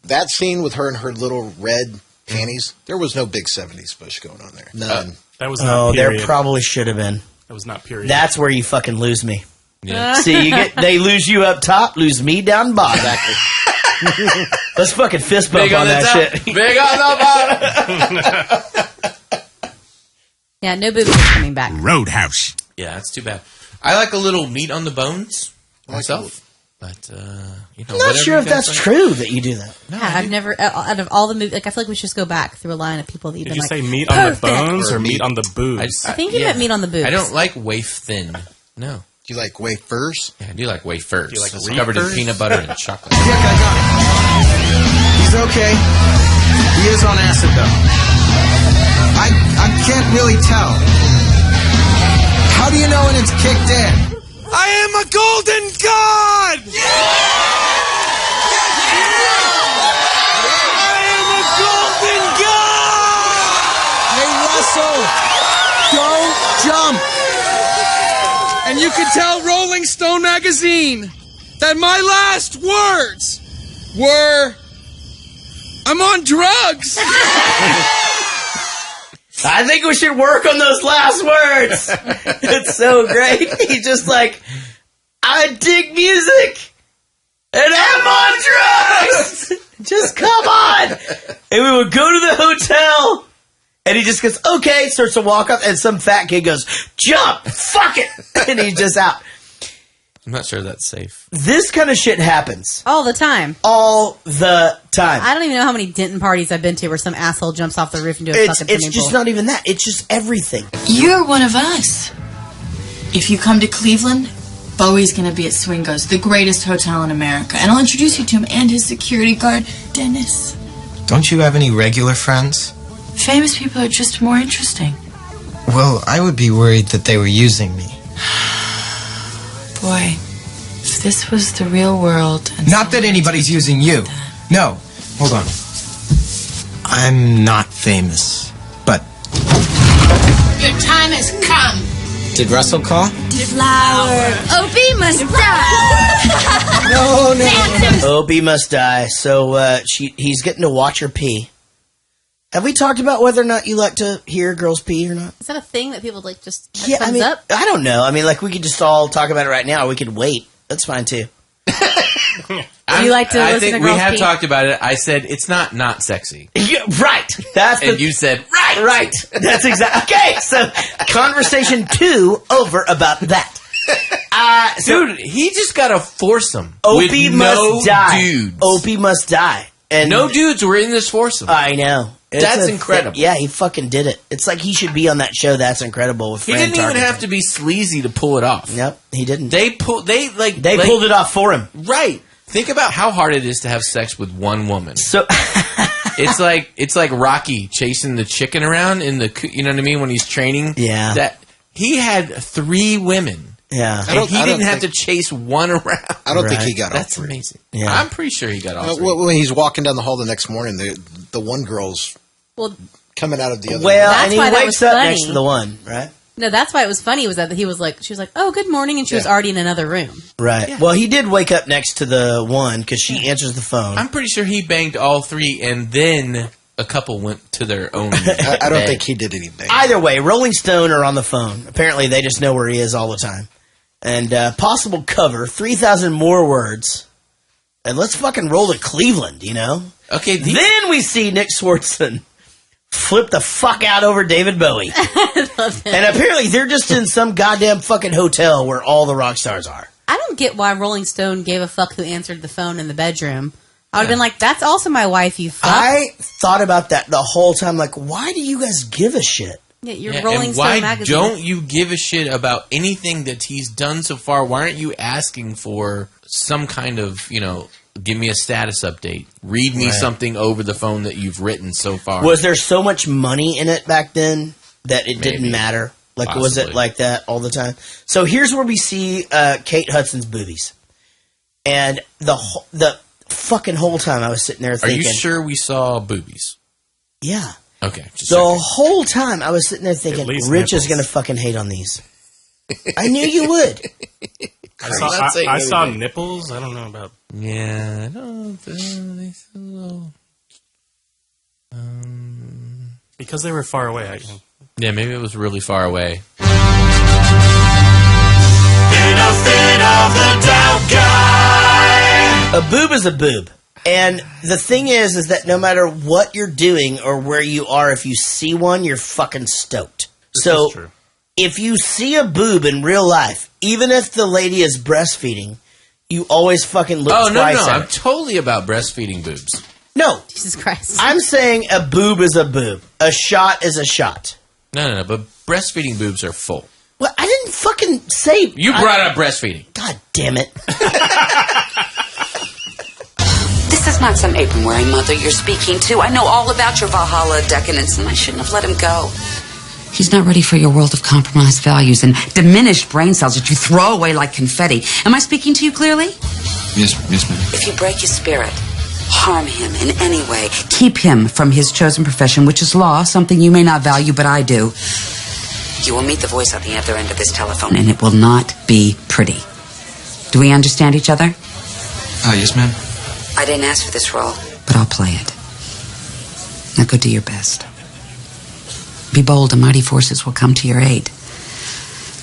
that scene with her and her little red panties, there was no big 70s push going on there. None. That was not there period. probably should have been. That was not period. That's where you fucking lose me. Yeah. See, they lose you up top, lose me down bottom. Exactly. Let's fucking fist bump on that shit. Big on the bottom. Yeah, no boobs are coming back. Roadhouse. Yeah, that's too bad. I like a little meat on the bones myself. But, I'm not sure if that's true that you do that. No, Yeah, I've never, out of all the movies, like I feel like we should just go back through a line of people that you've Did been you like, say meat on the bones or Or meat meat- on the boobs? I think you meant meat on the boobs. I don't like waif thin. No. Do you like wafers? Yeah, I do like wafers. Do you like It's covered in reefers? peanut butter and chocolate. He's okay. He is on acid, though. I can't really tell. How do you know when it's kicked in? I am a golden god! I am a golden god! Hey, Russell, don't jump. And you can tell Rolling Stone magazine that my last words were, I'm on drugs. I think we should work on those last words. It's so great. He's just like, I dig music, and I'm on drugs. Just come on. And we would go to the hotel, and he just goes, okay, starts to walk up, and some fat kid goes, jump, fuck it. And he's just out. I'm not sure that's safe. This kind of shit happens. All the time. All the time. I don't even know how many Denton parties I've been to where some asshole jumps off the roof and do a fucking swimming It's just pool. not even that. It's just everything. You're one of us. If you come to Cleveland, Bowie's going to be at Swingo's, the greatest hotel in America. And I'll introduce you to him and his security guard, Dennis. Don't you have any regular friends? Famous people are just more interesting. Well, I would be worried that they were using me. Boy, if this was the real world... And Not that anybody's using you. No. Hold on. I'm not famous, but... Your time has come. Did Russell call? Flower. Opie must die. No. Opie must die. So he's getting to watch her pee. Have we talked about whether or not you like to hear girls pee or not? Is that a thing that people like just Yeah, thumbs up? I don't know. I mean, like, we could just all talk about it right now, or we could wait. That's fine, too. You like to I listen think to we girls have pee? talked about it. I said it's not sexy. Yeah, right. That's and you said right. That's exactly okay. So conversation 2 over about that. Dude, he just got a foursome. Opie with must no die. dudes. Opie must die. And no dudes were in this foursome. I know. That's incredible. Yeah, he fucking did it. It's like he should be on that show. That's incredible. With He Fran didn't even Tarkenton. have to be sleazy to pull it off. Yep, he didn't. They pulled it off for him. Right. Think about how hard it is to have sex with one woman. So it's like Rocky chasing the chicken around in the, you know what I mean, when he's training. Yeah. That he had 3 women. Yeah. And he didn't have to chase one around. I don't think he got all That's 3. amazing. Yeah. I'm pretty sure he got all 3. When he's walking down the hall the next morning, the one girl's coming out of the other. Well, That's and he why that wakes was up funny. next to the one, right? No, that's why it was funny. Was that she was like, "Oh, good morning," and she was already in another room. Right. Yeah. Well, he did wake up next to the one because she answers the phone. I'm pretty sure he banged all 3, and then a couple went to their own. I don't bed. think he did anything. Either way, Rolling Stone are on the phone. Apparently, they just know where he is all the time. And possible cover, 3,000 more words. And let's fucking roll to Cleveland, you know? Okay. Then we see Nick Swartzen flip the fuck out over David Bowie. And apparently they're just in some goddamn fucking hotel where all the rock stars are. I don't get why Rolling Stone gave a fuck who answered the phone in the bedroom. I would have been like, "That's also my wife, you fuck." I thought about that the whole time. Like, why do you guys give a shit? Yeah, you're Yeah, Rolling and Stone why magazine. don't you give a shit about anything that he's done so far? Why aren't you asking for some kind of, give me a status update. Read me Right. something over the phone that you've written so far. Was there so much money in it back then that it didn't matter? Like, was it Possibly. like that all the time? So here's where we see Kate Hudson's boobies. And the fucking whole time I was sitting there Are thinking... you sure we saw boobies? Yeah. Okay. Just The checking. whole time I was sitting there thinking, At least Rich is nipples. going to fucking hate on these. I knew you would. I saw nipples. I don't know about. Yeah, I don't know. Because they were far away. Yeah, maybe it was really far away. Benefit of the doubt guy. A boob is a boob. And the thing is that no matter what you're doing or where you are, if you see one, you're fucking stoked. So is true. if you see a boob in real life, even if the lady is breastfeeding, you always fucking look Oh, no, twice no. at I'm it. totally about breastfeeding boobs. No. Jesus Christ. I'm saying a boob is a boob. A shot is a shot. No. But breastfeeding boobs are full. Well, I didn't fucking say... You brought up breastfeeding. God damn it. This is not some apron-wearing mother you're speaking to. I know all about your Valhalla decadence, and I shouldn't have let him go. He's not ready for your world of compromised values and diminished brain cells that you throw away like confetti. Am I speaking to you clearly? Yes, ma'am. If you break his spirit, harm him in any way, keep him from his chosen profession, which is law, something you may not value, but I do, you will meet the voice at the other end of this telephone, and it will not be pretty. Do we understand each other? Yes, ma'am. I didn't ask for this role, but I'll play it. Now go do your best. Be bold, and mighty forces will come to your aid.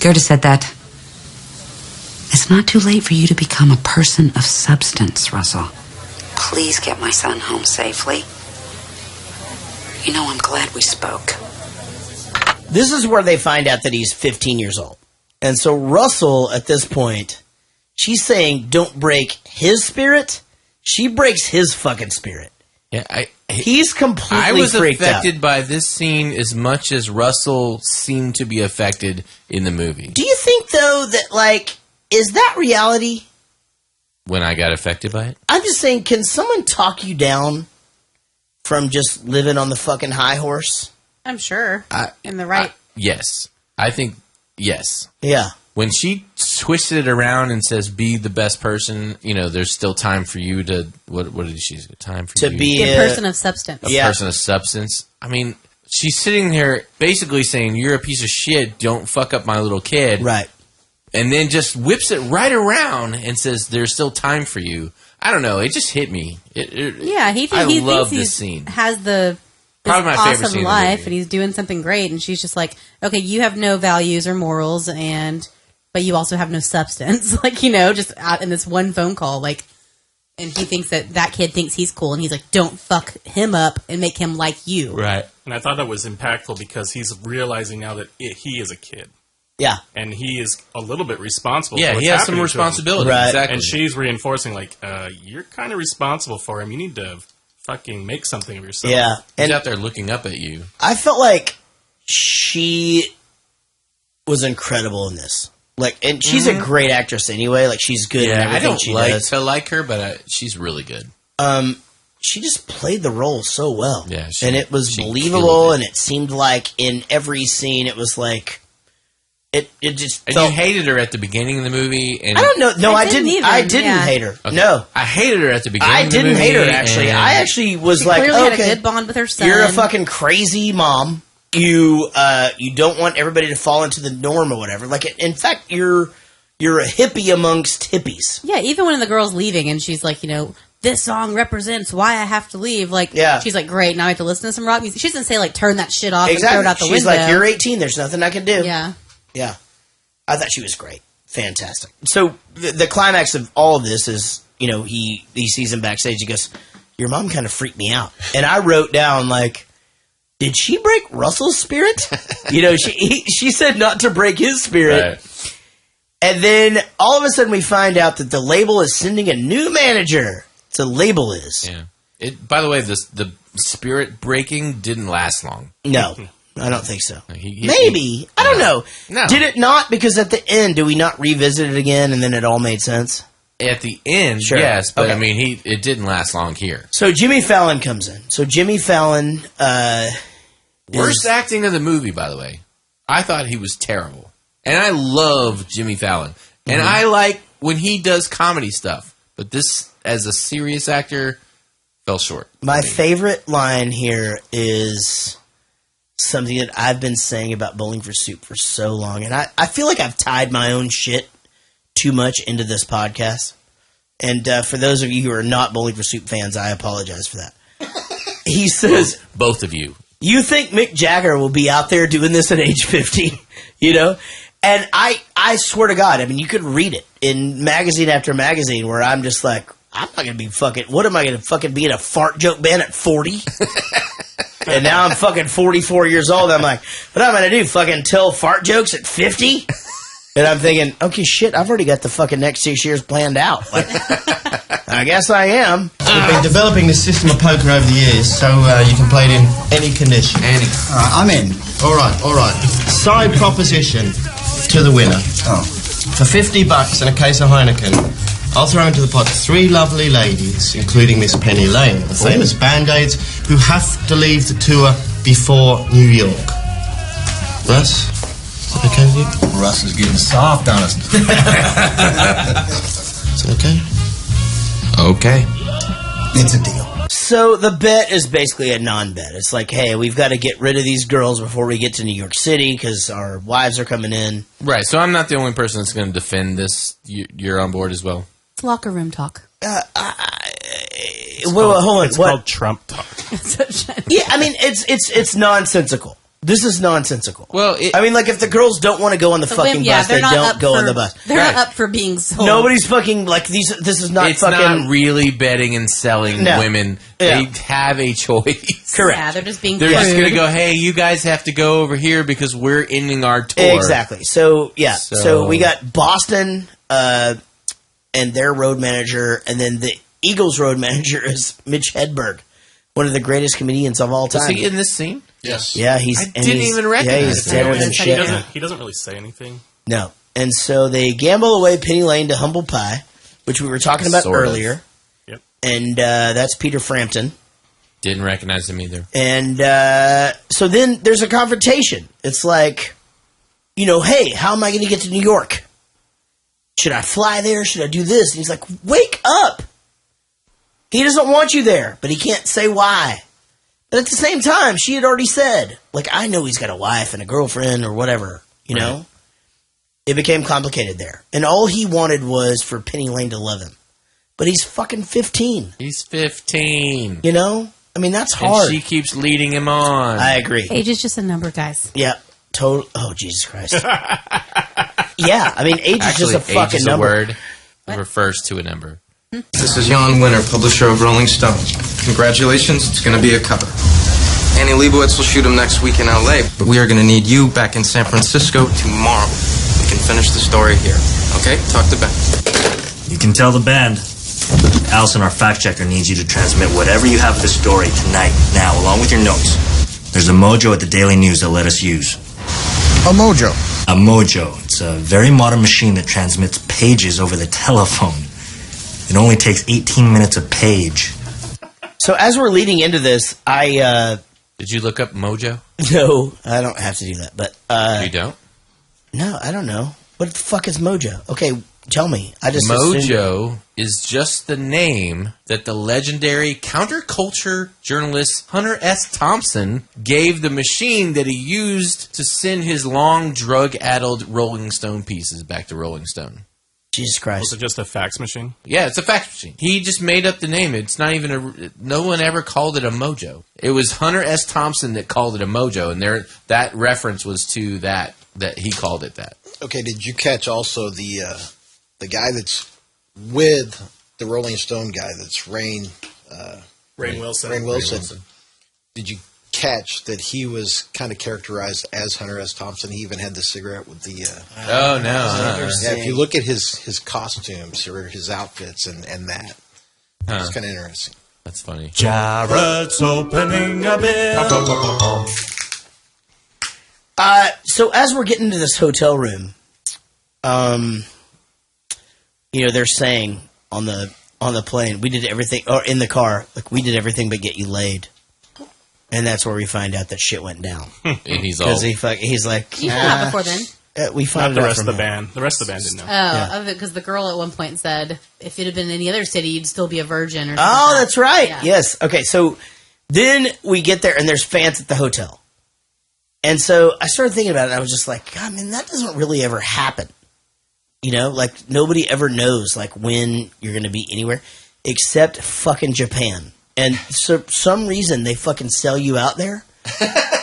Goethe said that it's not too late for you to become a person of substance, Russell. Please get my son home safely. You know, I'm glad we spoke. This is where they find out that he's 15 years old. And so Russell, at this point, she's saying, don't break his spirit. She breaks his fucking spirit. Yeah, He's completely I was freaked affected out. by this scene as much as Russell seemed to be affected in the movie. Do you think, though, that, like, is that reality? When I got affected by it? I'm just saying, can someone talk you down from just living on the fucking high horse? I'm sure. In the right. Yes. I think, yes. Yeah. When she twists it around and says, be the best person, there's still time for you to, what did she say? Time for To you be a person of substance. a person of substance. I mean, she's sitting there basically saying, you're a piece of shit, don't fuck up my little kid. Right. And then just whips it right around and says, there's still time for you. I don't know. It just hit me. Yeah, he I thinks love he this scene. has the Probably my favorite awesome scene in the life, movie. and he's doing something great, and she's just like, okay, you have no values or morals, but you also have no substance, just out in this one phone call, and he thinks that kid thinks he's cool, and he's like, don't fuck him up and make him like you. Right. And I thought that was impactful because he's realizing now that he is a kid. Yeah. And he is a little bit responsible Yeah, for what's he has some happening to him. responsibility. Right. Exactly. And she's reinforcing, you're kind of responsible for him. You need to fucking make something of yourself. Yeah. He's out there looking up at you. I felt like she was incredible in this. And she's a great actress anyway. She's good in everything I don't she like does. to like her, but she's really good. She just played the role so well. Yeah, and it was believable, and it seemed like in every scene it was like it just And felt... you hated her at the beginning of the movie. And I don't know. No, I didn't. either. I didn't Yeah. hate her. Okay. No, I hated her at the beginning. I of the didn't movie, hate her. Actually, and- I actually was She like, clearly had a okay, good bond with her son. you're a fucking crazy mom. You don't want everybody to fall into the norm or whatever. In fact, you're a hippie amongst hippies. Yeah, even when the girl's leaving and she's like, this song represents why I have to leave. She's like, great, now I have to listen to some rock music. She doesn't say, turn that shit off and throw it out the She's window. like, you're 18, there's nothing I can do. Yeah. Yeah. I thought she was great. Fantastic. So the climax of all of this is, he sees him backstage. He goes, your mom kind of freaked me out. And I wrote down, did she break Russell's spirit? She said not to break his spirit. Right. And then all of a sudden we find out that the label is sending a new manager. The label is. Yeah. By the way, the spirit breaking didn't last long. No, I don't think so. Maybe. I don't know. No. Did it not? Because at the end, do we not revisit it again and then it all made sense? At the end, Sure. yes, but Okay. it didn't last long here. So Jimmy Fallon comes in. So Jimmy Fallon Worst acting of the movie, by the way. I thought he was terrible. And I love Jimmy Fallon. And I like when he does comedy stuff. But this, as a serious actor, fell short. My favorite line here is something that I've been saying about Bowling for Soup for so long. And I feel like I've tied my own shit too much into this podcast. And for those of you who are not Bowling for Soup fans, I apologize for that. He says... Both of you. You think Mick Jagger will be out there doing this at age 50? And I swear to God, you could read it in magazine after magazine where I'm just like, I'm not going to be fucking... What am I going to fucking be in a fart joke band at 40? And now I'm fucking 44 years old. I'm like, what am I going to do? Fucking tell fart jokes at 50? And I'm thinking, okay, shit, I've already got the fucking next 6 years planned out. I guess I am. We've been developing this system of poker over the years, so you can play it in any condition. Any. All right, I'm in. All right. Side proposition to the winner. Oh. For $50 and a case of Heineken, I'll throw into the pot 3 lovely ladies, including Miss Penny Lane, the famous Band-Aids, who have to leave the tour before New York. Russ? Is that okay with you? Russ is getting soft on us. Is it okay? Okay. It's a deal. So the bet is basically a non-bet. It's like, hey, we've got to get rid of these girls before we get to New York City because our wives are coming in. Right, so I'm not the only person that's going to defend this. You're on board as well. It's locker room talk. Hold on. It's called Trump talk. Yeah, it's nonsensical. This is nonsensical. Well, if the girls don't want to go on the fucking bus, they don't go on the bus. They're not up for being sold. Nobody's fucking this is not It's fucking. not really betting and selling No. women. Yeah. They have a choice. Correct. Yeah, they're just being They're just rude. going to go, hey, you guys have to go over here because we're ending our tour. Exactly. So yeah. So- So we got Boston and their road manager, and then the Eagles road manager is Mitch Hedberg, one of the greatest comedians of all time. Was he in this scene? Yes. Yeah, I didn't even Yeah, recognize he's him. deader than shit. He doesn't really say anything. No. And so they gamble away Penny Lane to Humble Pie, which we were talking about Sort of. earlier. Yep. And that's Peter Frampton. Didn't recognize him either. And so then there's a confrontation. It's like, hey, how am I going to get to New York? Should I fly there? Should I do this? And he's like, wake up! He doesn't want you there, but he can't say why. But at the same time, she had already said, I know he's got a wife and a girlfriend or whatever, you know? It became complicated there. And all he wanted was for Penny Lane to love him. But he's fucking 15. He's 15. I mean, that's hard. And she keeps leading him on. I agree. Age is just a number, guys. Yeah. Total. Oh, Jesus Christ. Yeah. I mean, age Actually, is just a fucking age is number. a word. It refers to a number. This is Jan Winter, publisher of Rolling Stone. Congratulations, it's going to be a cover. Annie Leibovitz will shoot him next week in L.A., but we are going to need you back in San Francisco tomorrow. We can finish the story here. Okay? Talk to Ben. You can tell the band. Allison, our fact checker, needs you to transmit whatever you have of the story tonight, now, along with your notes. There's a mojo at the Daily News they'll let us use. A mojo? A mojo. It's a very modern machine that transmits pages over the telephone. It only takes 18 minutes a page. So as we're leading into this, Did you look up Mojo? No, I don't have to do that. But You don't? No, I don't know. What the fuck is Mojo? Okay, tell me. I just assumed- Mojo is just the name that the legendary counterculture journalist Hunter S. Thompson gave the machine that he used to send his long drug-addled Rolling Stone pieces back to Rolling Stone. Jesus Christ. Was it just a fax machine? Yeah, it's a fax machine. He just made up the name. It's not even no one ever called it a Mojo. It was Hunter S. Thompson that called it a Mojo, and that reference was to that he called it that. Okay, did you catch also the guy that's with the Rolling Stone guy that's Rainn Wilson. Rainn Wilson. Did you catch that he was kind of characterized as Hunter S. Thompson? He even had the cigarette with the... Oh, no. Yeah, if you look at his costumes or his outfits and that, it's kind of interesting. That's funny. Jaret's opening a bit. So as we're getting into this hotel room, they're saying on the plane, we did everything, or in the car, like we did everything but get you laid. And that's where we find out that shit went down. And he's all... He's like... You found out before then? We found Not the out rest of from the him. band. The rest of the band didn't know. Oh, because the girl at one point said, if it had been any other city, you'd still be a virgin. Or something Oh, like that. that's right. Yeah. Yes. Okay, so then we get there, and there's fans at the hotel. And so I started thinking about it, and I was just like, God, man, that doesn't really ever happen. Like, nobody ever knows, like, when you're going to be anywhere, except fucking Japan. And for some reason, they fucking sell you out there.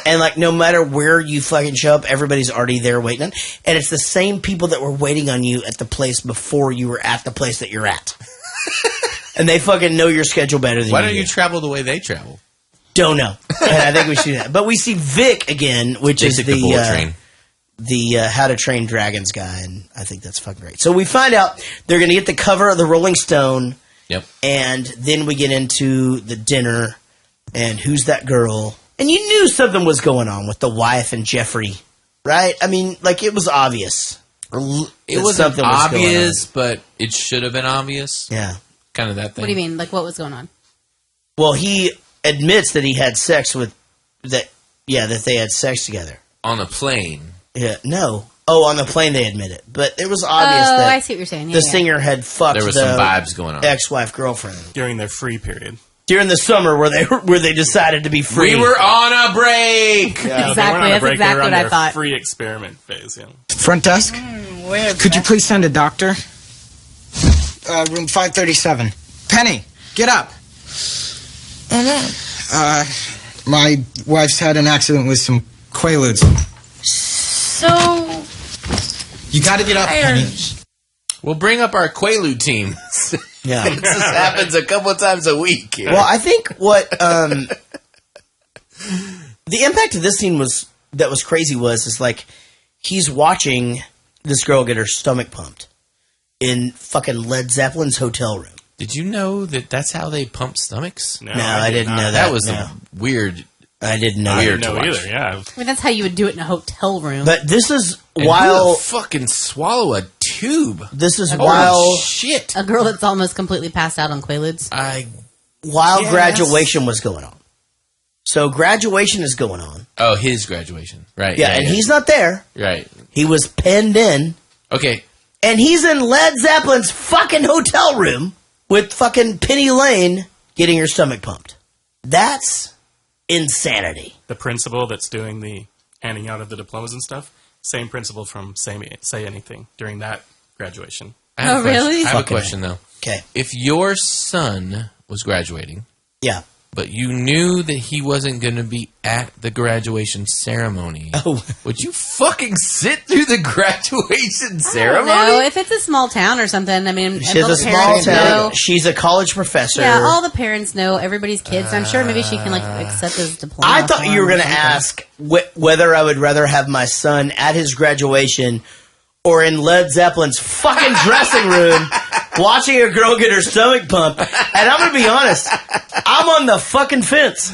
And, like, no matter where you fucking show up, everybody's already there waiting on. And it's the same people that were waiting on you at the place before you were at the place that you're at. And they fucking know your schedule better than you. Why don't you travel the way they travel? Don't know. And I think we should do that. But we see Vic again, which is the bullet train. the How to Train Dragons guy, and I think that's fucking great. So we find out they're going to get the cover of the Rolling Stone. Yep. And then we get into the dinner, and who's that girl? And you knew something was going on with the wife and Jeffrey, right? I mean, like, it was obvious. It wasn't obvious, but it should have been obvious. Yeah. Kind of that thing. What do you mean? Like, what was going on? Well, he admits that he had sex with that. Yeah, that they had sex together on the plane. Yeah, no. Oh, on the plane they admit it, but it was obvious that I see what you're saying. Yeah, the singer had fucked. There was the some vibes going on. Ex-wife girlfriend During their free period. during the summer where they decided to be free. We were on a break. No, Exactly, they weren't on a that's break. exactly they were on what I their thought. free experiment phase. Yeah. Front desk? Could you please send a doctor? Room 537. Penny, get up. My wife's had an accident with some Quaaludes. So, You gotta get up, Penny. We'll bring up our Quaalude team. Yeah. This just happens a couple of times a week. Here. Well, I think what the impact of this scene was crazy is like he's watching this girl get her stomach pumped in fucking Led Zeppelin's hotel room. Did you know that that's how they pump stomachs? No, I didn't know that. That was no. weird. I didn't know. I Weird didn't to know watch. either, yeah. I mean, that's how you would do it in a hotel room. But this is And while who would fucking swallow a tube. This is Holy while shit. A girl that's almost completely passed out on Quaaludes. while Yes. graduation was going on. So graduation is going on. Oh, his graduation. Right. Yeah, and he's not there. Right. He was penned in. Okay. And he's in Led Zeppelin's fucking hotel room with fucking Penny Lane getting her stomach pumped. That's insanity. The principal that's doing the handing out of the diplomas and stuff, same principal from Say Anything during that graduation. I have Oh, a question. really? I have a Fucking question, though. Okay. If your son was graduating, Yeah. but you knew that he wasn't going to be at the graduation ceremony, would you fucking sit through the graduation ceremony? No, if it's a small town or something, I mean, She's a small town. She's a college professor. Yeah, all the parents know everybody's kids. I'm sure maybe she can accept his diploma. I thought you were going to ask whether I would rather have my son at his graduation or in Led Zeppelin's fucking dressing room watching a girl get her stomach pumped. And I'm going to be honest, I'm on the fucking fence.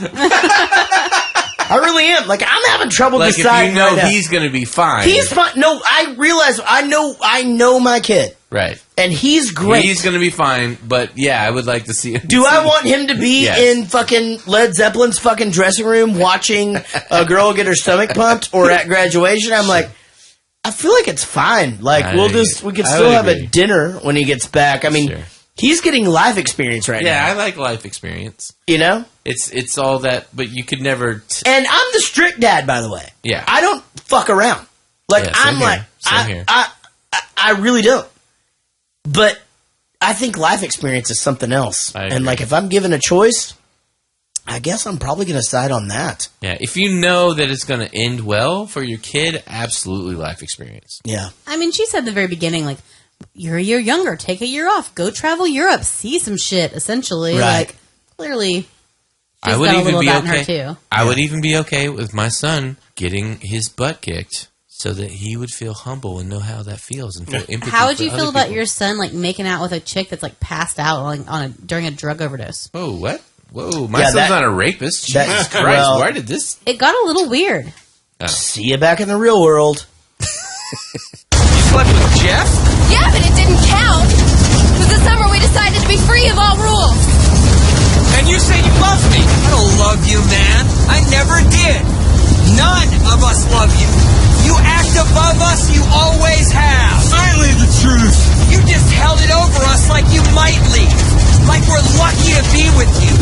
I really am. Like, I'm having trouble deciding. If you know right he's going to be fine. He's fine. No, I realize, I know my kid. Right. And he's great. He's going to be fine, but yeah, I would like to see him. Do I want him to be in fucking Led Zeppelin's fucking dressing room watching a girl get her stomach pumped or at graduation? I'm like, I feel like it's fine. Like, we could still have a dinner when he gets back. I mean, he's getting life experience right now. Yeah, I like life experience. You know? It's all that, but you could never... And I'm the strict dad, by the way. Yeah. I don't fuck around. Like, I'm here. like, Same here. I really don't. But I think life experience is something else. And, like, if I'm given a choice, I guess I'm probably going to side on that. Yeah, if you know that it's going to end well for your kid, absolutely life experience. Yeah. I mean, she said at the very beginning, like, you're a year younger, take a year off, go travel Europe, see some shit, essentially. Right. Like, clearly, she's I would got a even little be of that in okay. her, too. I would even be okay with my son getting his butt kicked so that he would feel humble and know how that feels and feel empathy. How would for you other feel about people. your son, like, making out with a chick that's, like, passed out during a drug overdose? Oh, what? Whoa, my son's not a rapist. Jesus Christ, well, why did this... It got a little weird. Oh. See you back in the real world. You slept with Jeff? Yeah, but it didn't count. Because this summer we decided to be free of all rules. And you say you love me. I don't love you, man. I never did. None of us love you. You act above us, you always have. Finally, the truth. You just held it over us like you might leave. Like we're lucky to be with you.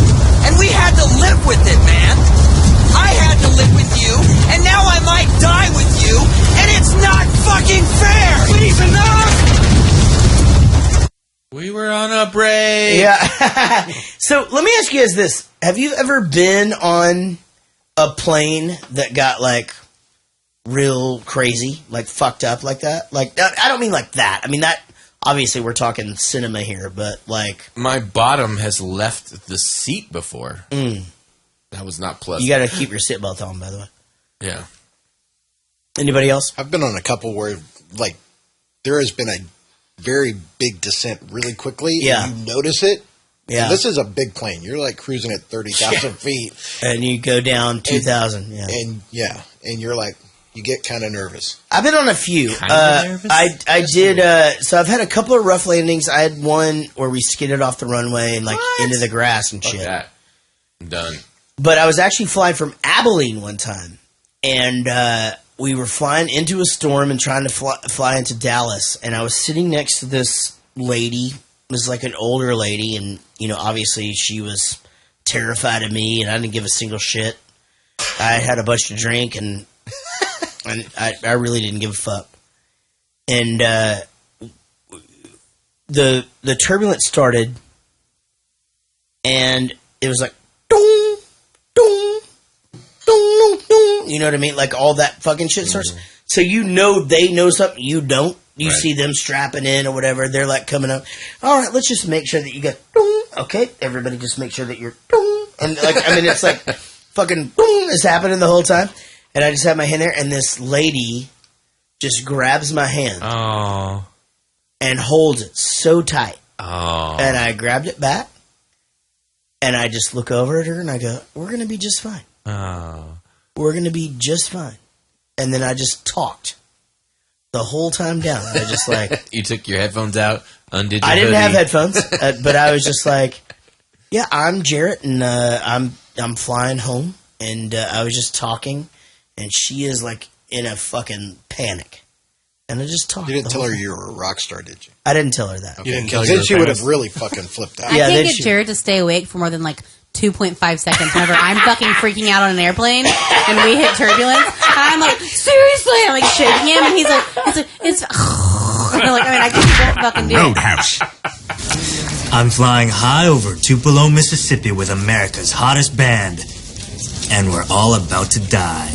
And we had to live with it, man. I had to live with you, and now I might die with you, and it's not fucking fair! Please, enough! We were on a break. Yeah. So let me ask you guys this. Have you ever been on a plane that got, like, real crazy, like fucked up like that? Like, I don't mean like that. I mean, that, obviously we're talking cinema here, but like... My bottom has left the seat before. That was not pleasant. You got to keep your seatbelt on, by the way. Yeah. Anybody else? I've been on a couple where, like, there has been a very big descent really quickly. Yeah. And you notice it. Yeah. And this is a big plane. You're, like, cruising at 30,000 feet. And you go down 2,000. Yeah. And you're like, you get kind of nervous. I've been on a few. Nervous? I did. So I've had a couple of rough landings. I had one where we skidded off the runway and like into the grass and shit. That. I'm done. But I was actually flying from Abilene one time, and we were flying into a storm and trying to fly into Dallas. And I was sitting next to this lady. It was like an older lady, and you know, obviously she was terrified of me, and I didn't give a single shit. I had a bunch to drink and. And I really didn't give a fuck. And the turbulence started, and it was like, dong, dong, dong, dong. You know what I mean? Like all that fucking shit starts. Mm-hmm. So you know they know something you don't. You see them strapping in or whatever. They're like coming up. All right, let's just make sure that you got dong. Okay, everybody just make sure that you're dong. And like, I mean, it's like fucking dong is happening the whole time. And I just have my hand there, and this lady just grabs my hand and holds it so tight. And I grabbed it back, and I just look over at her, and I go, we're going to be just fine. We're going to be just fine. And then I just talked the whole time down. I was just like... You took your headphones out, undid your I didn't hoodie. have headphones, but I was just like, yeah, I'm Jaret, and I'm flying home. And I was just talking. And she is like in a fucking panic. And I just talked. You didn't tell her you were a rock star, did you? I didn't tell her that. Okay, because then she would have really fucking flipped out. I can't get Jared to stay awake for more than like 2.5 seconds whenever I'm fucking freaking out on an airplane and we hit turbulence. I'm like, seriously? I'm like shaking him and he's like, it's and I'm like, I mean, I just won't fucking do it. Roadhouse. I'm flying high over Tupelo, Mississippi with America's hottest band. And we're all about to die.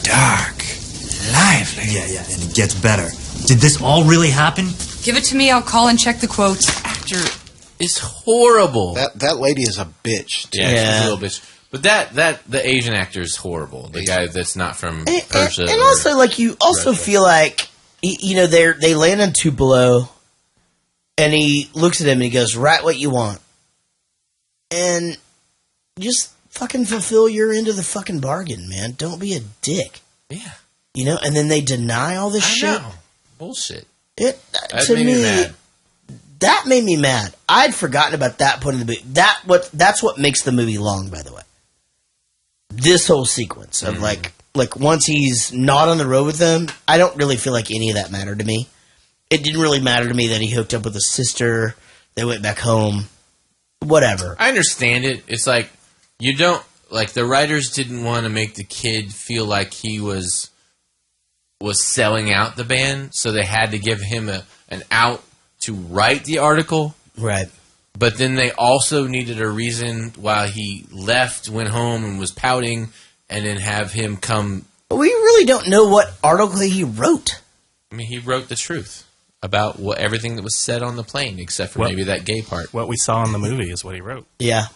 Dark. Lively. Yeah, and it gets better. Did this all really happen? Give it to me. I'll call and check the quotes. Actor is horrible. That lady is a bitch. Yeah, she's a little bitch. But the Asian actor is horrible. The guy that's not from Persia. And also, like, you also Russia. feel like, you know, they land in Tupelo, and he looks at him and he goes, "Write what you want." And just fucking fulfill your end of the fucking bargain, man. Don't be a dick. Yeah. You know, and then they deny all this shit. know. Bullshit. That To made me mad. That made me mad. I'd forgotten about that point in the movie. That's what makes the movie long, by the way. This whole sequence of like once he's not on the road with them, I don't really feel like any of that mattered to me. It didn't really matter to me that he hooked up with his sister. They went back home. Whatever. I understand it. It's like you don't like the writers didn't want to make the kid feel like he was selling out the band, so they had to give him an out to write the article. Right. But then they also needed a reason why he left, went home, and was pouting, and then have him come. But we really don't know what article he wrote. I mean, he wrote the truth about everything that was said on the plane, except for maybe that gay part. What we saw in the movie is what he wrote. Yeah.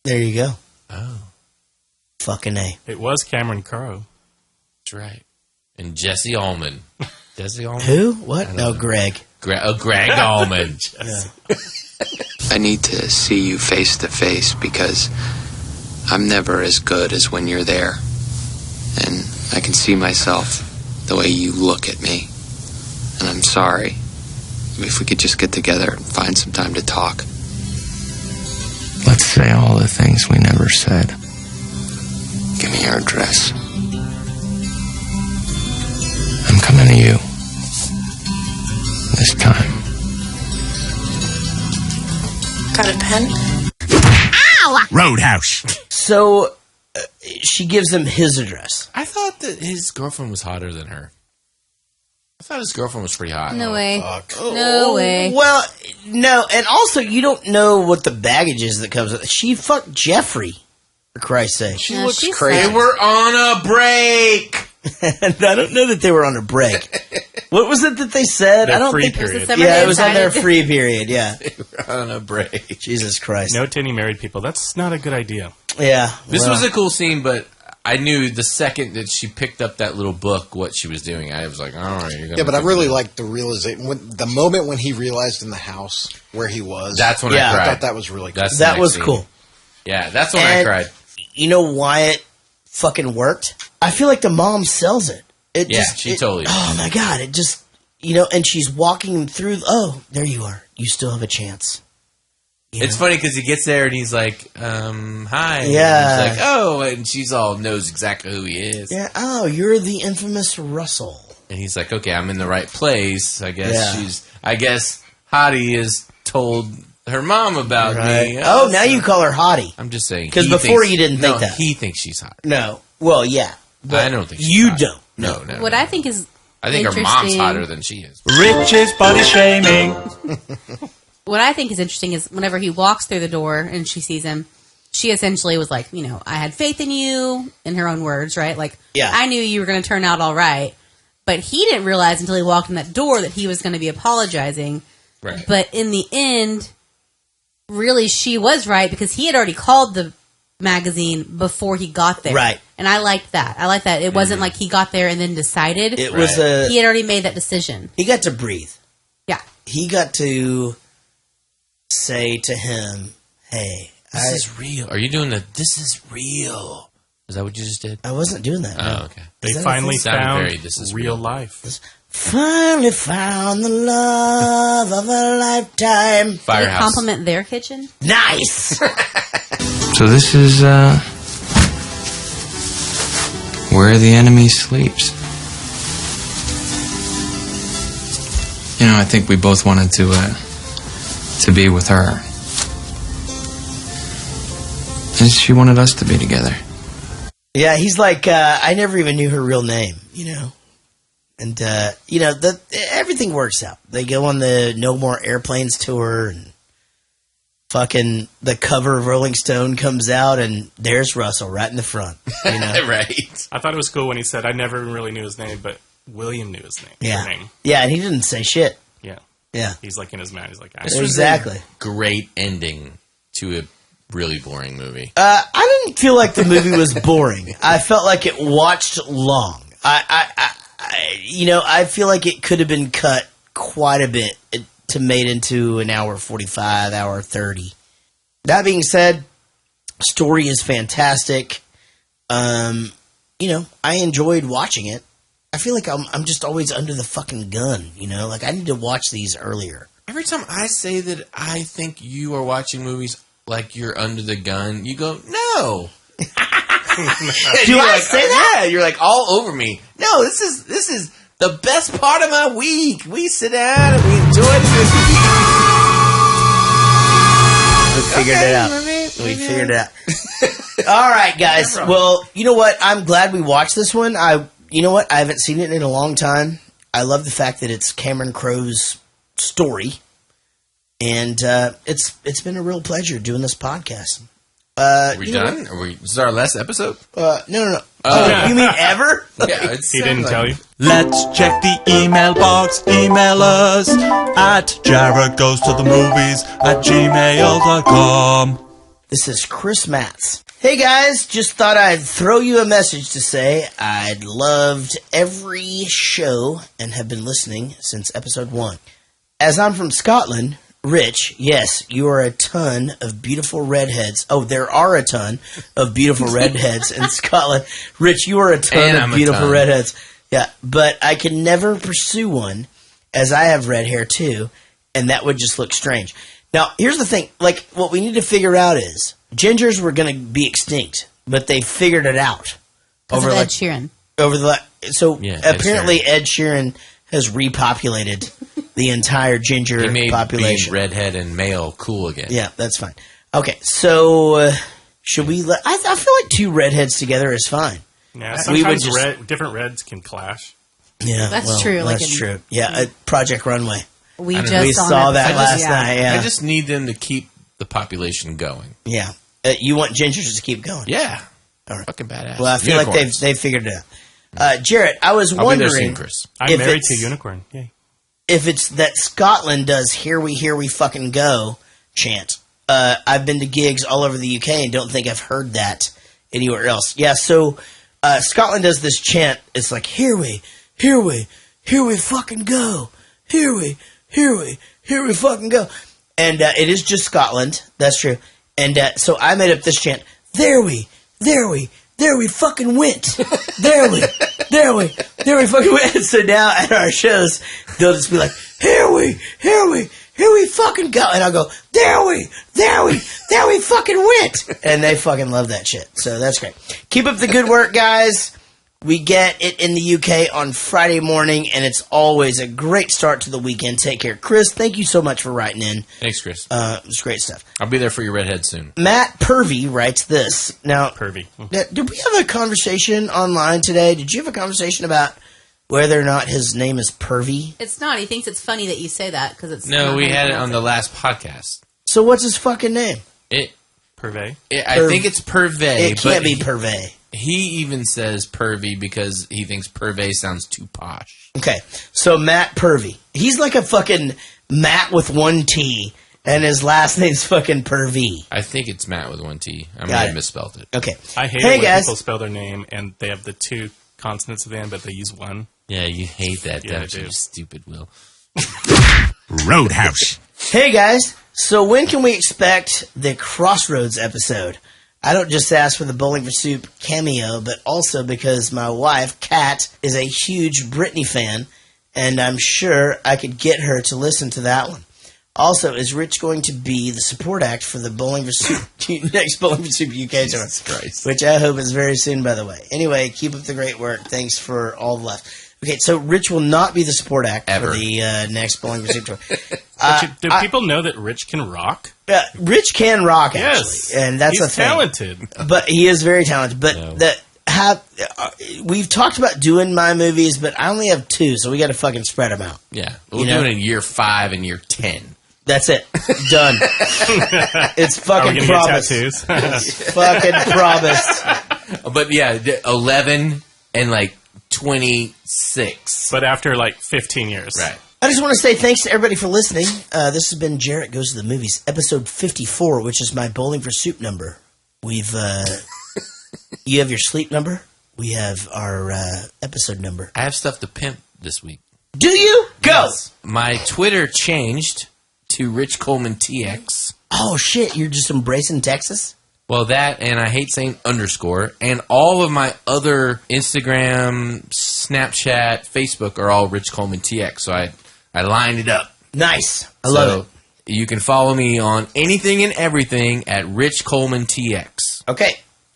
There you go. Oh. Fucking A. It was Cameron Crowe. That's right. And Jesse Allman. Jesse Allman? Who? What? No, Greg. Greg Allman. I need to see you face to face because I'm never as good as when you're there. And I can see myself the way you look at me. And I'm sorry. If we could just get together and find some time to talk. Let's say all the things we never said. Give me your address. I'm coming to you. This time. Got a pen? Ow! Roadhouse. So, she gives him his address. I thought that his girlfriend was hotter than her. I thought his girlfriend was pretty hot. No way. Fuck. No way. Well, no, and also you don't know what the baggage is that comes with it. She fucked Jeffrey, for Christ's sake. She looks crazy. They were on a break. And I don't know that they were on a break. What was it that they said? Their I don't free think period. Yeah, it was on their free period. Yeah, They were on a break. Jesus Christ. No to any married people. That's not a good idea. Yeah, This was a cool scene, but I knew the second that she picked up that little book what she was doing. I was like, all right. You're gonna Yeah, but I pick really it up. liked the realization the moment when he realized in the house where he was. That's when I Yeah. cried. I thought that was really cool. That's the that next was scene. cool. Yeah, that's when And I cried. You know why it fucking worked? I feel like the mom sells it. It Yeah, just, she it- totally does. Oh my god! It just and she's walking him through. Oh, there you are. You still have a chance. It's funny because he gets there and he's like, hi. Yeah. And he's like, oh, and she's all knows exactly who he is. Yeah. Oh, you're the infamous Russell. And he's like, okay, I'm in the right place. I guess Yeah. I guess Hottie has told her mom about Right. me. Oh, now you call her Hottie. I'm just saying. 'Cause he before thinks- you didn't think no, that. he thinks she's hot. No. Well, yeah. But I don't think she's you hot. don't. No. What I think is I think her mom's interesting- hotter than she is. Rich's body shaming. What I think is interesting is whenever he walks through the door and she sees him, she essentially was like, I had faith in you, in her own words, right? Like, Yeah. I knew you were going to turn out all right. But he didn't realize until he walked in that door that he was going to be apologizing. Right. But in the end, really, she was right because he had already called the magazine before he got there. Right. And I liked that. I liked that. It wasn't like he got there and then decided. It was a. He had already made that decision. He got to breathe. Yeah. He got to say to him, "Hey, This is real. Are you doing the this is real? Is that what you just did? I wasn't doing that. Oh, no. okay. They Is that a finally thing? Sounded found very, this is real real. life. Finally found the love of a lifetime." Did he Firehouse. compliment their kitchen? Nice. So this is, where the enemy sleeps. I think we both wanted to be with her. And she wanted us to be together. Yeah, he's like, I never even knew her real name. And, everything works out. They go on the No More Airplanes tour, and fucking the cover of Rolling Stone comes out, and there's Russell right in the front. Right. I thought it was cool when he said, I never really knew his name, but William knew his name. Yeah. Her name. Yeah, and he didn't say shit. Yeah. Yeah. He's like in his mind. He's like, This was exactly a great ending to a really boring movie. I didn't feel like the movie was boring. I felt like it watched long. I feel like it could have been cut quite a bit to made into an hour 45, hour 30. That being said, story is fantastic. I enjoyed watching it. I feel like I'm just always under the fucking gun, Like, I need to watch these earlier. Every time I say that I think you are watching movies like you're under the gun, you go, no. Do I say that? Yeah, you're like all over me. No, this is the best part of my week. We sit down and we enjoy this. We figured it out. We figured it out. All right, guys. Well, you know what? I'm glad we watched this one. You know what? I haven't seen it in a long time. I love the fact that it's Cameron Crowe's story, and it's been a real pleasure doing this podcast. Are we done? This is our last episode? No. You mean ever? Yeah, he didn't tell you. Let's check the email box. Email us at jaredgoestothemovies@gmail.com. This is Chris Matz. Hey guys, just thought I'd throw you a message to say I'd loved every show and have been listening since episode 1. As I'm from Scotland, Rich, yes, you are a ton of beautiful redheads. Oh, there are a ton of beautiful redheads in Scotland. Rich, you are a ton of beautiful redheads. Yeah, but I can never pursue one, as I have red hair too, and that would just look strange. Now, here's the thing. Like, what we need to figure out is, gingers were going to be extinct, but they figured it out. Because of Ed Sheeran. Apparently Ed Sheeran has repopulated the entire ginger He made population. being redhead and male cool again. Yeah, that's fine. Okay, so should we let... I feel like two redheads together is fine. Yeah, sometimes different reds can clash. Yeah, That's true. That's true. Yeah, Project Runway. We saw that last night. Yeah. I just need them to keep the population going. Yeah. You want gingers to keep going? Yeah. All right. Fucking badass. Well, I feel like they've figured it out. Jaret, I was wondering... I'll be there soon, Chris. I'm married to a unicorn. Yay. If it's that Scotland does "Here we fucking go" chant. I've been to gigs all over the UK and don't think I've heard that anywhere else. Yeah, so Scotland does this chant. It's like, here we fucking go. Here we fucking go. And it is just Scotland. That's true. And so I made up this chant. There we fucking went. There we fucking went. So now at our shows, they'll just be like, here we fucking go. And I'll go, there we fucking went. And they fucking love that shit. So that's great. Keep up the good work, guys. We get it in the UK on Friday morning, and it's always a great start to the weekend. Take care. Chris, thank you so much for writing in. Thanks, Chris. It was great stuff. I'll be there for your redhead soon. Matt Purvey writes this. Now, Purvey. Did we have a conversation online today? Did you have a conversation about whether or not his name is Purvey? It's not. He thinks it's funny that you say that because it's. No, we had it on the last podcast. So what's his fucking name? Purvey. I think it's Purvey. It can't be Purvey. He even says Purvey because he thinks Purvey sounds too posh. Okay, so Matt Purvey. He's like a fucking Matt with one T, and his last name's fucking Purvey. I think it's Matt with one T. I might have misspelled it. Okay. I hate it when people spell their name and they have the two consonants at the end, but they use one. Yeah, you hate that, Yeah, don't I you? do. Stupid Will. Roadhouse. Hey guys, so when can we expect the Crossroads episode? I don't just ask for the Bowling for Soup cameo, but also because my wife, Kat, is a huge Britney fan, and I'm sure I could get her to listen to that one. Also, is Rich going to be the support act for the Bowling for Soup next Bowling for Soup UK tour? Christ. Which I hope is very soon, by the way. Anyway, keep up the great work. Thanks for all the love. Okay, so Rich will not be the support act for the next Bowling for Soup tour. Do people know that Rich can rock? Rich can rock, actually, Yes, and that's he's a thing. talented. But he is very talented. But have. We've talked about doing my movies, but I only have 2, so we got to fucking spread them out. Yeah, we'll do it in year 5 and year 10. That's it. Done. It's fucking promised. It's fucking promised. But yeah, 11 and like 26. But after like 15 years. Right. I just want to say thanks to everybody for listening. This has been Jaret Goes to the Movies, episode 54, which is my Bowling for Soup number. We've, you have your sleep number. We have our episode number. I have stuff to pimp this week. Do you? Go! Yes. My Twitter changed to Rich Coleman TX. Oh, shit. You're just embracing Texas? Well, that, and I hate saying underscore, and all of my other Instagram, Snapchat, Facebook are all Rich Coleman TX, so I lined it up. Nice. I love it. You can follow me on anything and everything at Rich Coleman TX. Okay.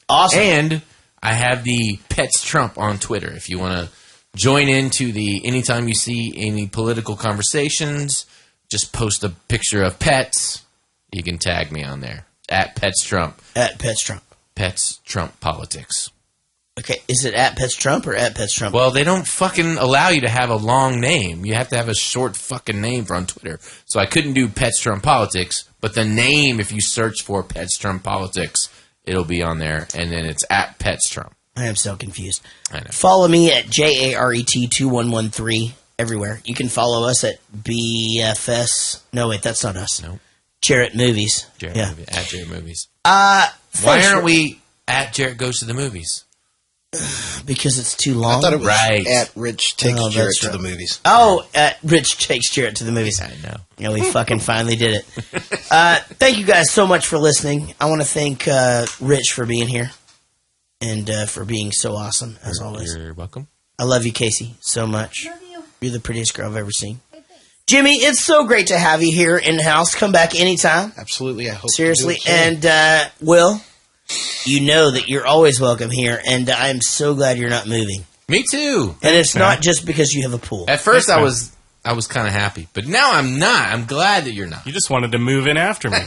Awesome. And I have the Pets Trump on Twitter. If you want to join into the anytime you see any political conversations, just post a picture of pets. You can tag me on there. At Pets Trump. At Pets Trump. Pets Trump Politics. Okay, is it at Pets Trump or at Pets Trump? Well, they don't fucking allow you to have a long name. You have to have a short fucking name on Twitter. So I couldn't do Pets Trump Politics, but the name, if you search for Pets Trump Politics, it'll be on there, and then it's at Pets Trump. I am so confused. I know. Follow me at JARET2113 everywhere. You can follow us at BFS. No, wait, that's not us. No. Jaret Movies. Jaret yeah. Movies. At Jaret Movies. Why aren't we at Jaret Goes to the Movies? Because it's too long. I thought it was right. at Rich Takes Jaret to right. the Movies. Oh, at Rich Takes Jaret to the Movies. I know. Yeah, we fucking finally did it. Thank you guys so much for listening. I want to thank Rich for being here and for being so awesome, as always. You're welcome. I love you, Casey, so much. Love you. You're the prettiest girl I've ever seen. Jimmy, it's so great to have you here in the house. Come back anytime. Absolutely. I hope Seriously. to do it soon. And, Will, you know that you're always welcome here, and I'm so glad you're not moving. Me too. And it's not just because you have a pool. At first, I was kind of happy, but now I'm not. I'm glad that you're not. You just wanted to move in after me.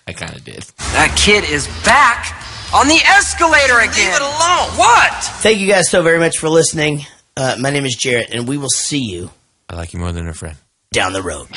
I kind of did. That kid is back on the escalator again. Leave it alone. What? Thank you guys so very much for listening. My name is Jaret, and we will see you. I like you more than a friend. Down the road.